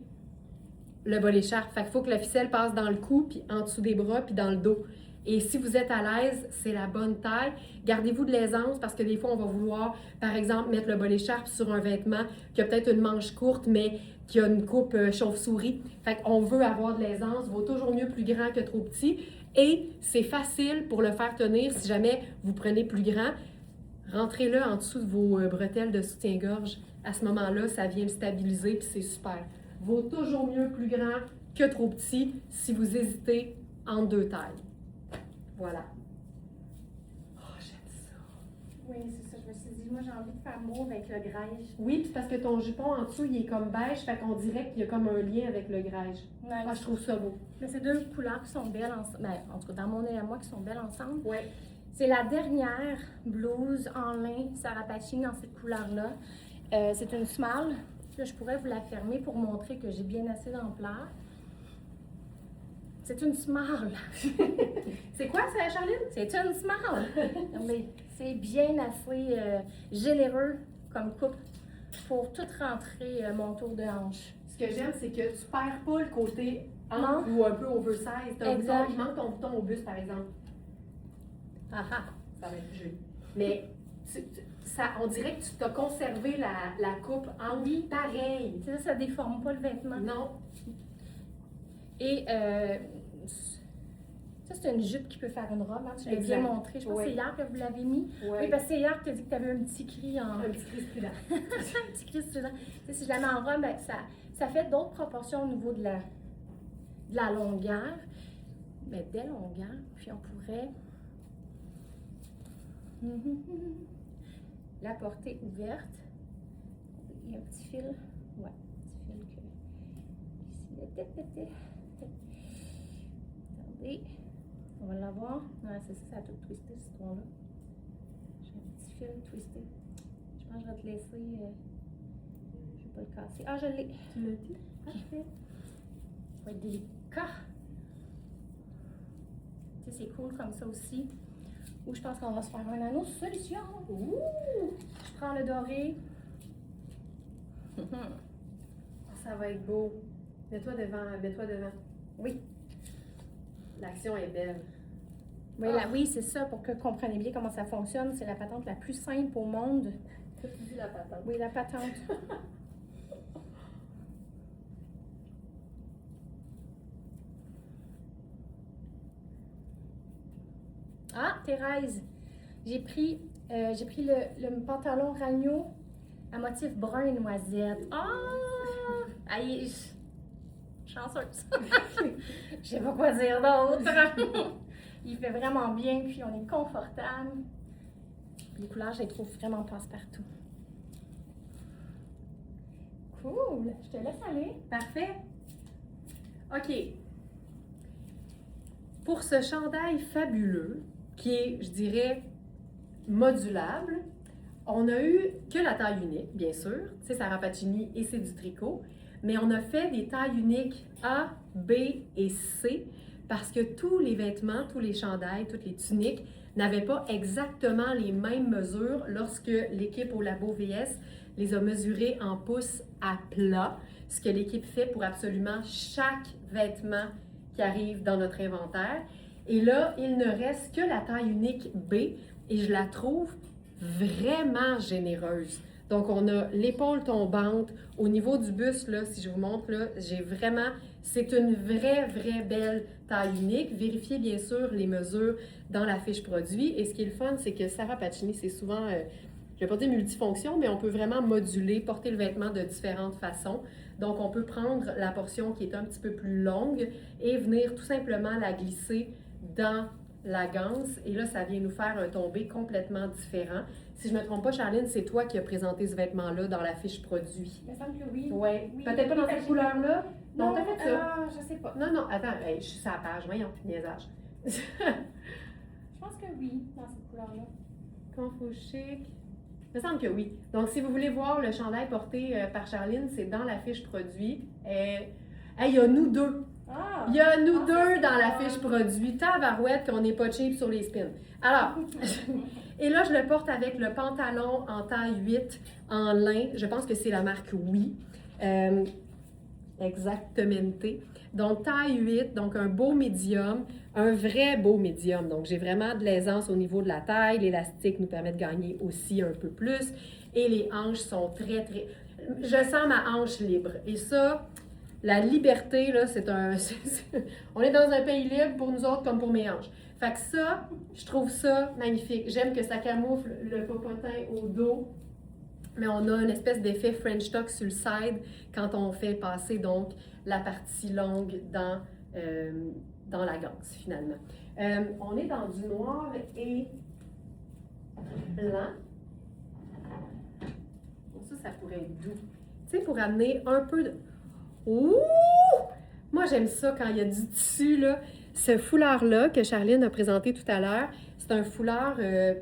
le bol écharpe. Fait qu'il faut que la ficelle passe dans le cou, puis en dessous des bras, puis dans le dos. Et si vous êtes à l'aise, c'est la bonne taille. Gardez-vous de l'aisance parce que des fois, on va vouloir, par exemple, mettre le bol écharpe sur un vêtement qui a peut-être une manche courte, mais qui a une coupe chauve-souris. Fait qu'on veut avoir de l'aisance. Vaut toujours mieux plus grand que trop petit. Et c'est facile pour le faire tenir si jamais vous prenez plus grand. rentrez-le en dessous de vos bretelles de soutien-gorge. À ce moment-là, ça vient le stabiliser, puis c'est super. Vaut toujours mieux plus grand que trop petit si vous hésitez entre deux tailles. Voilà. Oh, j'aime ça. Oui, c'est ça. Je me suis dit, moi, j'ai envie de faire mauve avec le grège. Oui, puis parce que ton jupon en dessous, il est comme beige, fait qu'on dirait qu'il y a comme un lien avec le grège. Nice. Ah, je trouve ça beau. Mais c'est deux couleurs qui sont belles ensemble. Ben, en tout cas, dans mon œil à moi, qui sont belles ensemble. Oui. C'est la dernière blouse en lin Sarah Pacini dans cette couleur-là. C'est une small. Là, je pourrais vous la fermer pour montrer que j'ai bien assez d'ampleur. C'est une small. C'est quoi ça, Charline? C'est une small. Mais c'est bien assez généreux comme coupe pour tout rentrer mon tour de hanche. Ce que j'aime, c'est que tu perds pas le côté Non. ample ou un peu oversize. T'as un Exact. bouton, il manque ton bouton au buste, par exemple. Ah ah. Ça va être joli. Mais ça, on dirait que tu t'as conservé la coupe en Oui. pareil. C'est ça, ça déforme pas le vêtement. Non. Et ça, c'est une jupe qui peut faire une robe. Hein? Tu l'as Exact. bien montré. Je pense que c'est hier que vous l'avez mis. Ouais. Oui, parce que c'est hier que tu as dit que tu avais un petit cri en... Un petit cri strident. un petit cri strident. Tu sais, si je la mets en robe, ben, ça fait d'autres proportions au niveau de la longueur. Mais des longueurs. Puis on pourrait la porter ouverte. Il y a un petit fil. Ouais, un petit fil que... Ici, attendez. On va l'avoir. Ouais, c'est ça, ça a tout twisté cette histoire-là. J'ai un petit fil twisté. Je pense que je vais te laisser. Je vais pas le casser. Ah, je l'ai. Tu l'as dit? Parfait. Ça va être délicat. Tu sais, c'est cool comme ça aussi. Ou je pense qu'on va se faire un anneau solution. Ouh! Je prends le doré. Ça va être beau. Mets-toi devant, mets-toi devant. Oui. L'action est belle. Oui, oui, c'est ça, pour que vous compreniez bien comment ça fonctionne. C'est la patente la plus simple au monde. Tu dis la patate. Oui, la patente. Ah, Thérèse, j'ai pris le pantalon ragno à motif brun et noisette. Ah! Aïe! Chanceuse! Je sais pas quoi dire d'autre. Il fait vraiment bien, puis on est confortable. Les couleurs, je les trouve vraiment passe-partout. Cool! Je te laisse aller. Parfait. OK. Pour ce chandail fabuleux, qui est, je dirais, modulable, on a eu que la taille unique, bien sûr. C'est Sarah Pacini et c'est du tricot. Mais on a fait des tailles uniques A, B et C parce que tous les vêtements, tous les chandails, toutes les tuniques n'avaient pas exactement les mêmes mesures lorsque l'équipe au Labo VS les a mesurés en pouces à plat, ce que l'équipe fait pour absolument chaque vêtement qui arrive dans notre inventaire. Et là, il ne reste que la taille unique B et je la trouve vraiment généreuse. Donc, on a l'épaule tombante. Au niveau du buste, là, si je vous montre, là, j'ai vraiment... C'est une vraie belle taille unique. Vérifiez bien sûr les mesures dans la fiche produit. Et ce qui est le fun, c'est que Sarah Pacini, c'est souvent, je ne vais pas dire multifonction, mais on peut vraiment moduler, porter le vêtement de différentes façons. Donc, on peut prendre la portion qui est un petit peu plus longue et venir tout simplement la glisser dans la ganse. Et là, ça vient nous faire un tombé complètement différent. Si je ne me trompe pas, Charline, c'est toi qui as présenté ce vêtement-là dans la fiche produit. Il me semble que oui. Ouais. Oui. Peut-être pas dans cette couleur-là. Non, t'as fait ça. Je sais pas. Non, attends, hey, je suis sur la page, voyons, niaisage. Je pense que oui, dans cette couleur-là. Confo chic. Il me semble que oui. Donc, si vous voulez voir le chandail porté par Charline, c'est dans la fiche produit. Hey, il y a nous deux. Ah! Il y a nous deux dans la fiche produit. Tabarouette qu'on n'est pas cheap sur les spins. Alors, et là, je le porte avec le pantalon en taille 8 en lin. Je pense que c'est la marque Oui. Exactement. Donc, taille 8, donc un beau médium, un vrai beau médium. Donc, j'ai vraiment de l'aisance au niveau de la taille. L'élastique nous permet de gagner aussi un peu plus. Et les hanches sont très... Je sens ma hanche libre. Et ça, La liberté, là, on est dans un pays libre pour nous autres comme pour mes hanches. Fait que ça, je trouve ça magnifique. J'aime que ça camoufle le popotin au dos, mais on a une espèce d'effet French tuck sur le side quand on fait passer donc la partie longue dans la ganse, finalement. On est dans du noir et blanc. Ça pourrait être doux. Tu sais, pour amener un peu de... Ouh! Moi, j'aime ça quand il y a du tissu, là. Ce foulard-là que Charline a présenté tout à l'heure, c'est un foulard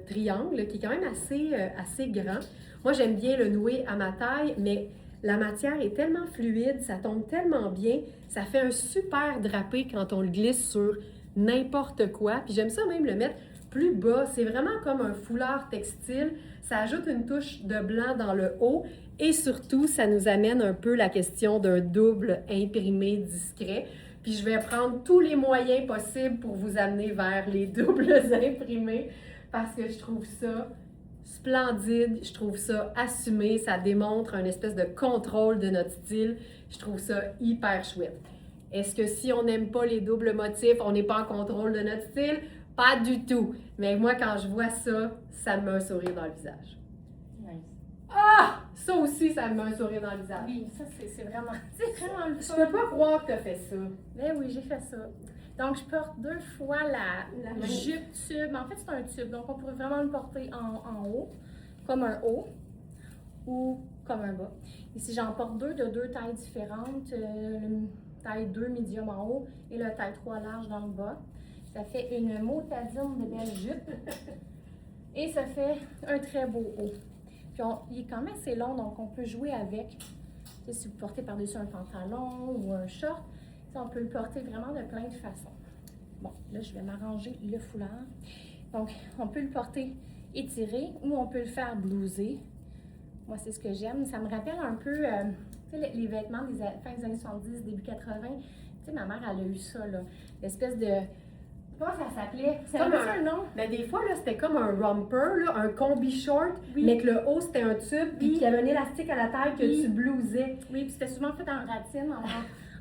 triangle qui est quand même assez grand. Moi, j'aime bien le nouer à ma taille, mais la matière est tellement fluide, ça tombe tellement bien, ça fait un super drapé quand on le glisse sur n'importe quoi. Puis j'aime ça même le mettre plus bas. C'est vraiment comme un foulard textile. Ça ajoute une touche de blanc dans le haut et surtout, ça nous amène un peu la question d'un double imprimé discret. Puis je vais prendre tous les moyens possibles pour vous amener vers les doubles imprimés parce que je trouve ça splendide, je trouve ça assumé, ça démontre une espèce de contrôle de notre style. Je trouve ça hyper chouette. Est-ce que si on n'aime pas les doubles motifs, on n'est pas en contrôle de notre style? Pas du tout. Mais moi, quand je vois ça, ça me met un sourire dans le visage. Nice. Ah! Ça aussi, ça me met un sourire dans le visage. Oui, ça, c'est vraiment le Je fun. peux pas croire que tu as fait ça. Mais oui, j'ai fait ça. Donc, je porte 2 fois la jupe tube. En fait, c'est un tube. Donc, on pourrait vraiment le porter en haut, comme un haut, ou comme un bas. Ici, j'en porte 2 de 2 tailles différentes. Le taille 2 médium en haut et le taille 3 large dans le bas. Ça fait une motadine de belle jupe. Et ça fait un très beau haut. Puis, il est quand même assez long, donc on peut jouer avec. Tu sais, si vous portez par-dessus un pantalon ou un short, on peut le porter vraiment de plein de façons. Bon, là, je vais m'arranger le foulard. Donc, on peut le porter étiré ou on peut le faire blouser. Moi, c'est ce que j'aime. Ça me rappelle un peu tu sais, les vêtements des fin des années 70, début 80. Tu sais, ma mère, elle a eu ça, là. L'espèce de... Comment ça s'appelait? C'est Comme un nom? Mais des fois, là, c'était comme un romper, là, un combi short, Oui. mais que le haut, c'était un tube, puis qu'il y avait un élastique à la taille que Oui. tu blousais. Oui, puis c'était souvent fait en ratine,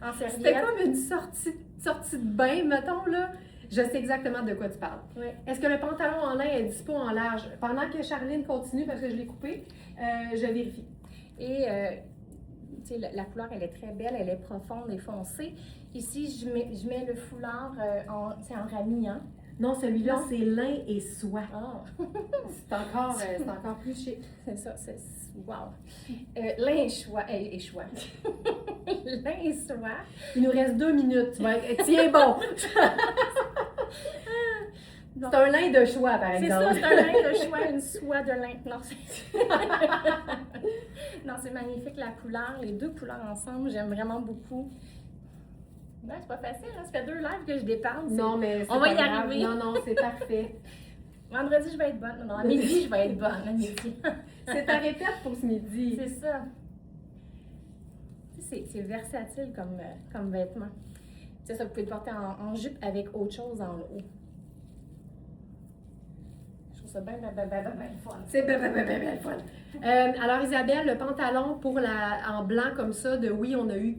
en serviette. C'était comme une sortie de bain, mettons, là. Je sais exactement de quoi tu parles. Oui. Est-ce que le pantalon en lin est dispo en large? Pendant que Charline continue, parce que je l'ai coupé, je vérifie. Et tu sais, la couleur, elle est très belle, elle est profonde et foncée. Ici, je mets le foulard en rami, hein? Non, celui-là, Non. c'est lin et soie. Ah! C'est encore plus chic. C'est ça, c'est... Wow! Lin et soie. Lin et soie. Il nous reste 2 minutes. Tiens bon! Donc, C'est un lin de choix, par c'est exemple. ça, c'est un lin de soie, une soie de lin. Non, non, c'est magnifique la couleur, les 2 couleurs ensemble, j'aime vraiment beaucoup. Ouais, c'est pas facile, hein? Ça fait 2 lives que je dépense. Non, mais on va y grave. arriver. Non, c'est parfait. Vendredi, je vais être bonne. Non, à midi, je vais être bonne. À midi. C'est ta répète pour ce midi. C'est ça. C'est versatile comme vêtement. Tu sais, ça, vous pouvez le porter en jupe avec autre chose en haut. Je trouve ça bien fun. C'est bien fun. Alors Isabelle, le pantalon en blanc comme ça, oui, on a eu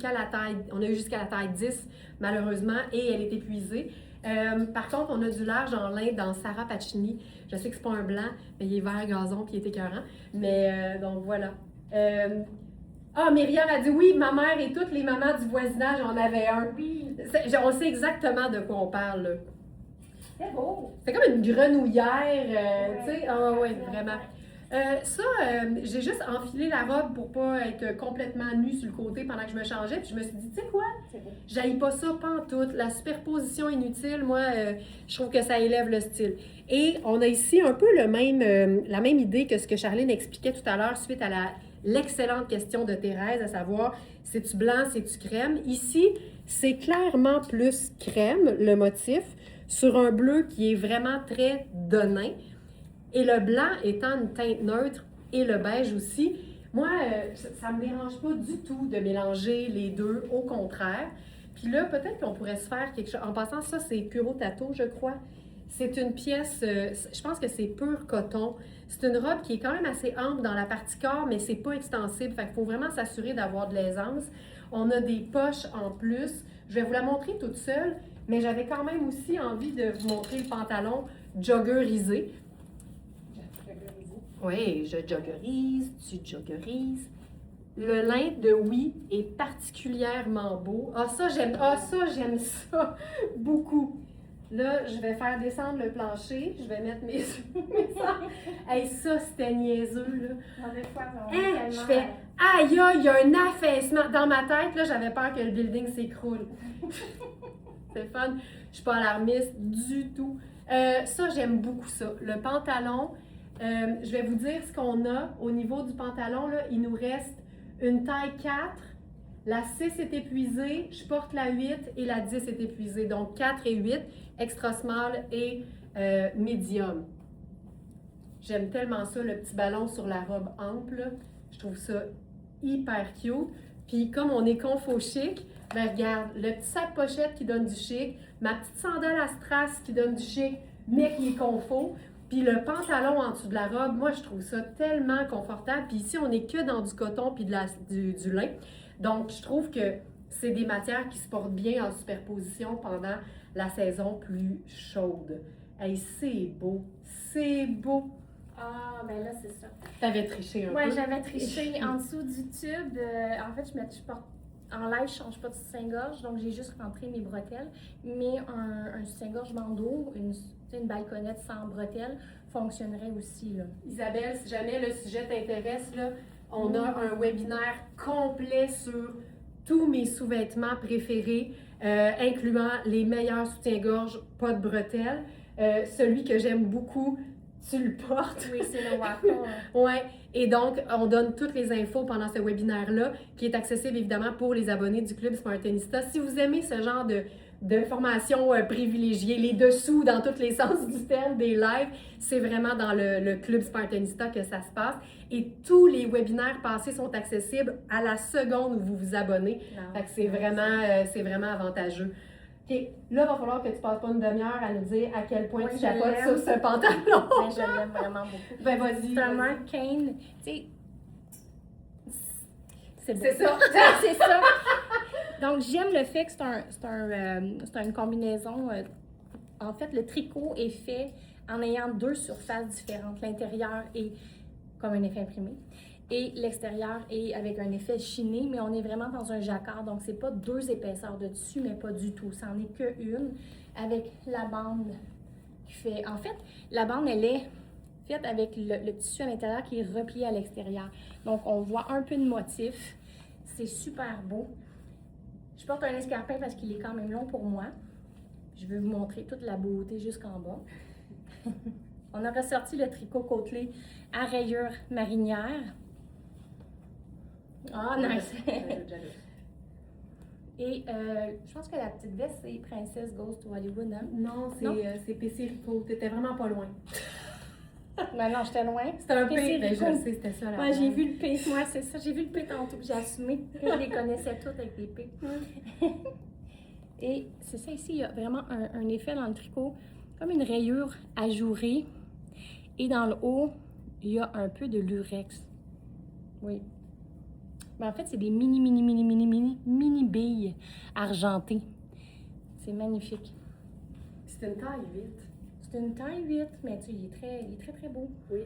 jusqu'à la taille 10 malheureusement et elle est épuisée. Par contre, on a du large en lin dans Sarah Pacini. Je sais que c'est pas un blanc, mais il est vert gazon puis il est écœurant. Mais donc voilà. Myriam a dit oui, ma mère et toutes les mamans du voisinage en avaient un. Oui. On sait exactement de quoi on parle, là. C'est beau. C'est comme une grenouillère, Ouais. tu sais. Ah oui, vraiment. J'ai juste enfilé la robe pour pas être complètement nue sur le côté pendant que je me changeais. Puis je me suis dit, tu sais quoi? C'est beau. J'haïs pas ça pantoute. La superposition inutile, moi, je trouve que ça élève le style. Et on a ici un peu la même idée que ce que Charline expliquait tout à l'heure suite à l'excellente question de Thérèse, à savoir, c'est-tu blanc, c'est-tu crème? Ici, c'est clairement plus crème, le motif, sur un bleu qui est vraiment très donin. Et le blanc étant une teinte neutre et le beige aussi, moi, ça ne me dérange pas du tout de mélanger les deux, au contraire. Puis là, peut-être qu'on pourrait se faire quelque chose. En passant, ça, c'est Puro Tato, je crois. C'est une pièce, je pense que c'est pur coton. C'est une robe qui est quand même assez ample dans la partie corps, mais c'est pas extensible. Fait qu'il faut vraiment s'assurer d'avoir de l'aisance. On a des poches en plus. Je vais vous la montrer toute seule, mais j'avais quand même aussi envie de vous montrer le pantalon joggerisé. Oui, je joggerise, tu joggerises. Le lin de Oui est particulièrement beau. Ah, ça, j'aime ça beaucoup. Là, je vais faire descendre le plancher. Je vais mettre mes Hey, ça, c'était niaiseux, là. Des fois, Je fais aïe, aïe, il y a un affaissement. Dans ma tête, là, j'avais peur que le building s'écroule. C'est fun. Je suis pas alarmiste du tout. Ça, j'aime beaucoup ça. Le pantalon, je vais vous dire ce qu'on a au niveau du pantalon. Là, il nous reste une taille 4, la 6 est épuisée, je porte la 8 et la 10 est épuisée. Donc 4 et 8, extra small et medium. J'aime tellement ça, le petit ballon sur la robe ample. Je trouve ça hyper cute. Puis comme on est confo chic, ben regarde, le petit sac pochette qui donne du chic, ma petite sandale à strass qui donne du chic, mais qui est confo. Puis le pantalon en dessous de la robe, moi, je trouve ça tellement confortable. Puis ici, on n'est que dans du coton puis du lin. Donc, je trouve que c'est des matières qui se portent bien en superposition pendant la saison plus chaude. Hey, c'est beau! C'est beau! Ah, ben là, c'est ça. T'avais triché un peu. Oui, j'avais triché en dessous du tube. En fait, je porte en live, je ne change pas de soutien-gorge, donc j'ai juste rentré mes bretelles. Mais un soutien-gorge bandeau, une balconnette sans bretelles, fonctionnerait aussi, là. Isabelle, si jamais le sujet t'intéresse, là, on a un webinaire complet sur tous mes sous-vêtements préférés, incluant les meilleurs soutiens-gorge, pas de bretelles. Celui que j'aime beaucoup, tu le portes. Oui, c'est le Waffle. Oui, et donc, on donne toutes les infos pendant ce webinaire-là, qui est accessible évidemment pour les abonnés du Club Smartenista. Si vous aimez ce genre de formation privilégiée, les dessous dans tous les sens du terme des lives, c'est vraiment dans le Club Smartenista que ça se passe. Et tous les webinaires passés sont accessibles à la seconde où vous vous abonnez. Fait que c'est vraiment avantageux. OK, là, il va falloir que tu passes pas une demi-heure à nous dire à quel point tu capotes sur ce pantalon. Ben, je l'aime vraiment beaucoup. Ben, vas-y. C'est un Mark Kane. Tu sais, c'est beau. C'est ça. C'est ça. Donc, j'aime le fait que c'est une combinaison. En fait, le tricot est fait en ayant deux surfaces différentes. L'intérieur est comme un effet imprimé et l'extérieur est avec un effet chiné, mais on est vraiment dans un jacquard. Donc, c'est pas deux épaisseurs de dessus, mais pas du tout. Ça n'en est qu'une avec la bande qui fait... En fait, la bande, elle est faite avec le tissu à l'intérieur qui est replié à l'extérieur. Donc, on voit un peu de motif. C'est super beau. Je porte un escarpin parce qu'il est quand même long pour moi. Je vais vous montrer toute la beauté jusqu'en bas. On a ressorti le tricot côtelé à rayures marinières. Ah, nice! Et je pense que la petite veste, c'est Princess Goes to Hollywood, hein? Non, c'est PC Rico. T'étais vraiment pas loin. Ben non, j'étais loin. C'était un PC P. Ben, Rico. je sais, c'était ça. Ouais, j'ai vu le P. Moi, c'est ça. J'ai vu le P tantôt. J'ai assumé que je les connaissais toutes avec des P. Et c'est ça ici. Il y a vraiment un effet dans le tricot, comme une rayure ajourée. Et dans le haut, il y a un peu de lurex. Oui. Mais en fait, c'est des mini billes argentées. C'est magnifique. C'est une taille 8. C'est une taille 8, mais tu sais, il est très beau. Oui.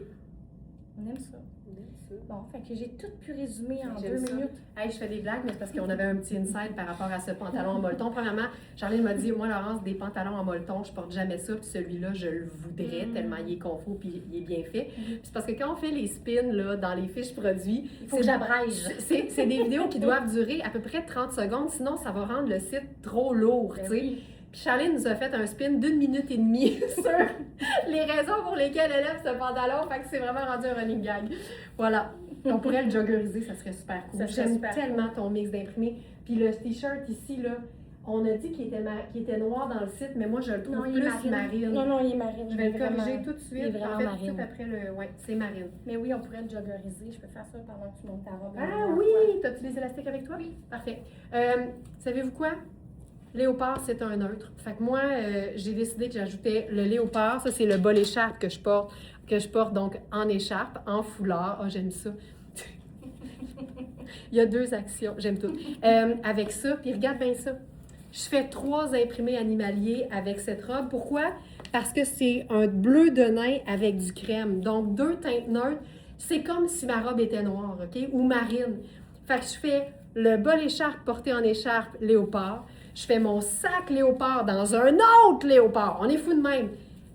On aime ça. On aime ça. Bon, fait que j'ai tout pu résumer en J'aime 2 ça. minutes. Hey, je fais des blagues, mais c'est parce qu'on avait un petit insight par rapport à ce pantalon en molleton. Premièrement, Charline m'a dit, moi, Laurence, des pantalons en molleton, je porte jamais ça. Puis celui-là, je le voudrais tellement il est confort puis il est bien fait. Puis c'est parce que quand on fait les spins là, dans les fiches produits, Il faut que j'abrège. c'est des vidéos qui doivent durer à peu près 30 secondes, sinon ça va rendre le site trop lourd, Ben tu sais. oui. Puis Charline nous a fait un spin d'1 minute et demie sur les raisons pour lesquelles elle aime ce pantalon. Fait que c'est vraiment rendu un running gag. Voilà. On pourrait le joggeriser, ça serait super cool. Ça serait J'aime super tellement ton mix d'imprimés. Puis le t-shirt ici, là, on a dit qu'il était noir dans le site, mais moi je le trouve il est plus marine. Non, il est marine. Je vais le Vraiment. corriger tout de suite. Il est vraiment en fait, marine. tout de suite après le... Ouais, c'est marine. Mais oui, on pourrait le joggeriser. Je peux faire ça pendant que tu montes ta robe. Ah oui! T'as-tu les élastiques avec toi? Oui. Parfait. Savez-vous quoi? Léopard, c'est un neutre. Fait que moi, j'ai décidé que j'ajoutais le léopard. Ça, c'est le bol écharpe que je porte donc en écharpe, en foulard. Ah, j'aime ça. Il y a 2 actions, j'aime tout. Avec ça, puis regarde bien ça. Je fais 3 imprimés animaliers avec cette robe. Pourquoi? Parce que c'est un bleu de nain avec du crème. Donc, 2 teintes neutres. C'est comme si ma robe était noire, OK? Ou marine. Fait que je fais le bol écharpe porté en écharpe léopard. Je fais mon sac léopard dans un autre léopard. On est fous de même.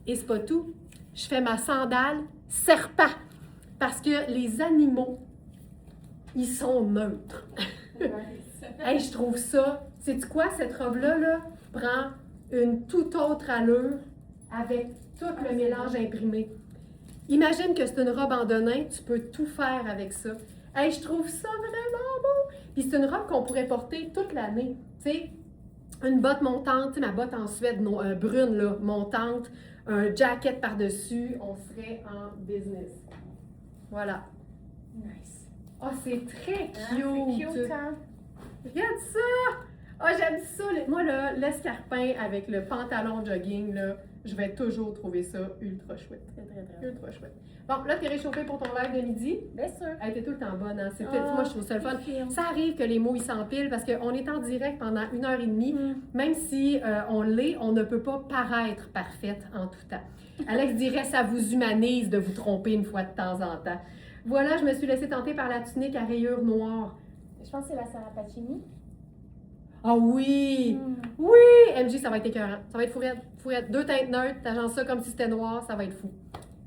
Et c'est pas tout. Je fais ma sandale serpent. Parce que les animaux, ils sont neutres. Hey, je trouve ça. Sais-tu quoi, cette robe-là, là, prend une toute autre allure avec tout le mélange imprimé. Imagine que c'est une robe en denain, tu peux tout faire avec ça. Hey, je trouve ça vraiment beau. Puis c'est une robe qu'on pourrait porter toute l'année. Tu sais, une botte montante, tu sais, ma botte en Suède brune, là, montante, un jacket par-dessus, on serait en business. Voilà. Nice. Oh, c'est très cute. C'est cute, hein? Regarde ça! Oh, j'aime ça! Moi, là, l'escarpin avec le pantalon jogging, là, je vais toujours trouver ça ultra chouette. Très. Ultra chouette. Bon, là, t'es réchauffée pour ton live de midi. Bien sûr. Elle était tout le temps bonne, hein? Moi, je trouve ça le fun. Ça arrive que les mots, ils s'empilent parce qu'on est en direct pendant 1h30. Même si on l'est, on ne peut pas paraître parfaite en tout temps. Alex dirait, ça vous humanise de vous tromper une fois de temps en temps. Voilà, je me suis laissée tenter par la tunique à rayures noires. Je pense que c'est la Sarah Pacini. Ah oui! Oui! MJ, ça va être écœurant. Ça va être fourrette. 2 teintes neutres, t'agences ça comme si c'était noir, ça va être fou.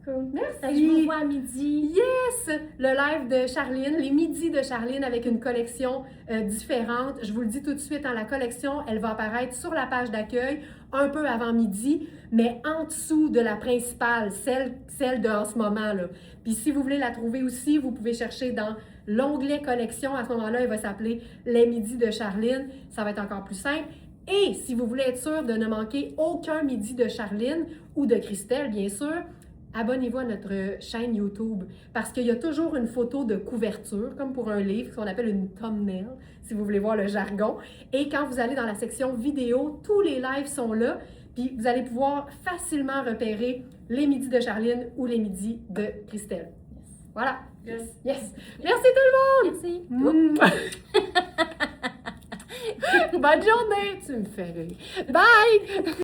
Cool. Merci! Je vous vois à midi. Yes! Le live de Charline, les midis de Charline avec une collection différente. Je vous le dis tout de suite, hein, la collection, elle va apparaître sur la page d'accueil un peu avant midi, mais en dessous de la principale, celle de en ce moment. Là. Puis si vous voulez la trouver aussi, vous pouvez chercher dans l'onglet collection. À ce moment-là, il va s'appeler Les midis de Charline. Ça va être encore plus simple. Et si vous voulez être sûr de ne manquer aucun midi de Charline ou de Christelle, bien sûr, abonnez-vous à notre chaîne YouTube parce qu'il y a toujours une photo de couverture, comme pour un livre, qu'on appelle une thumbnail, si vous voulez voir le jargon. Et quand vous allez dans la section vidéo, tous les lives sont là, puis vous allez pouvoir facilement repérer les midis de Charline ou les midis de Christelle. Voilà. Yes. Merci tout le monde! Merci. Bonne journée! Tu me fais rire. Bye!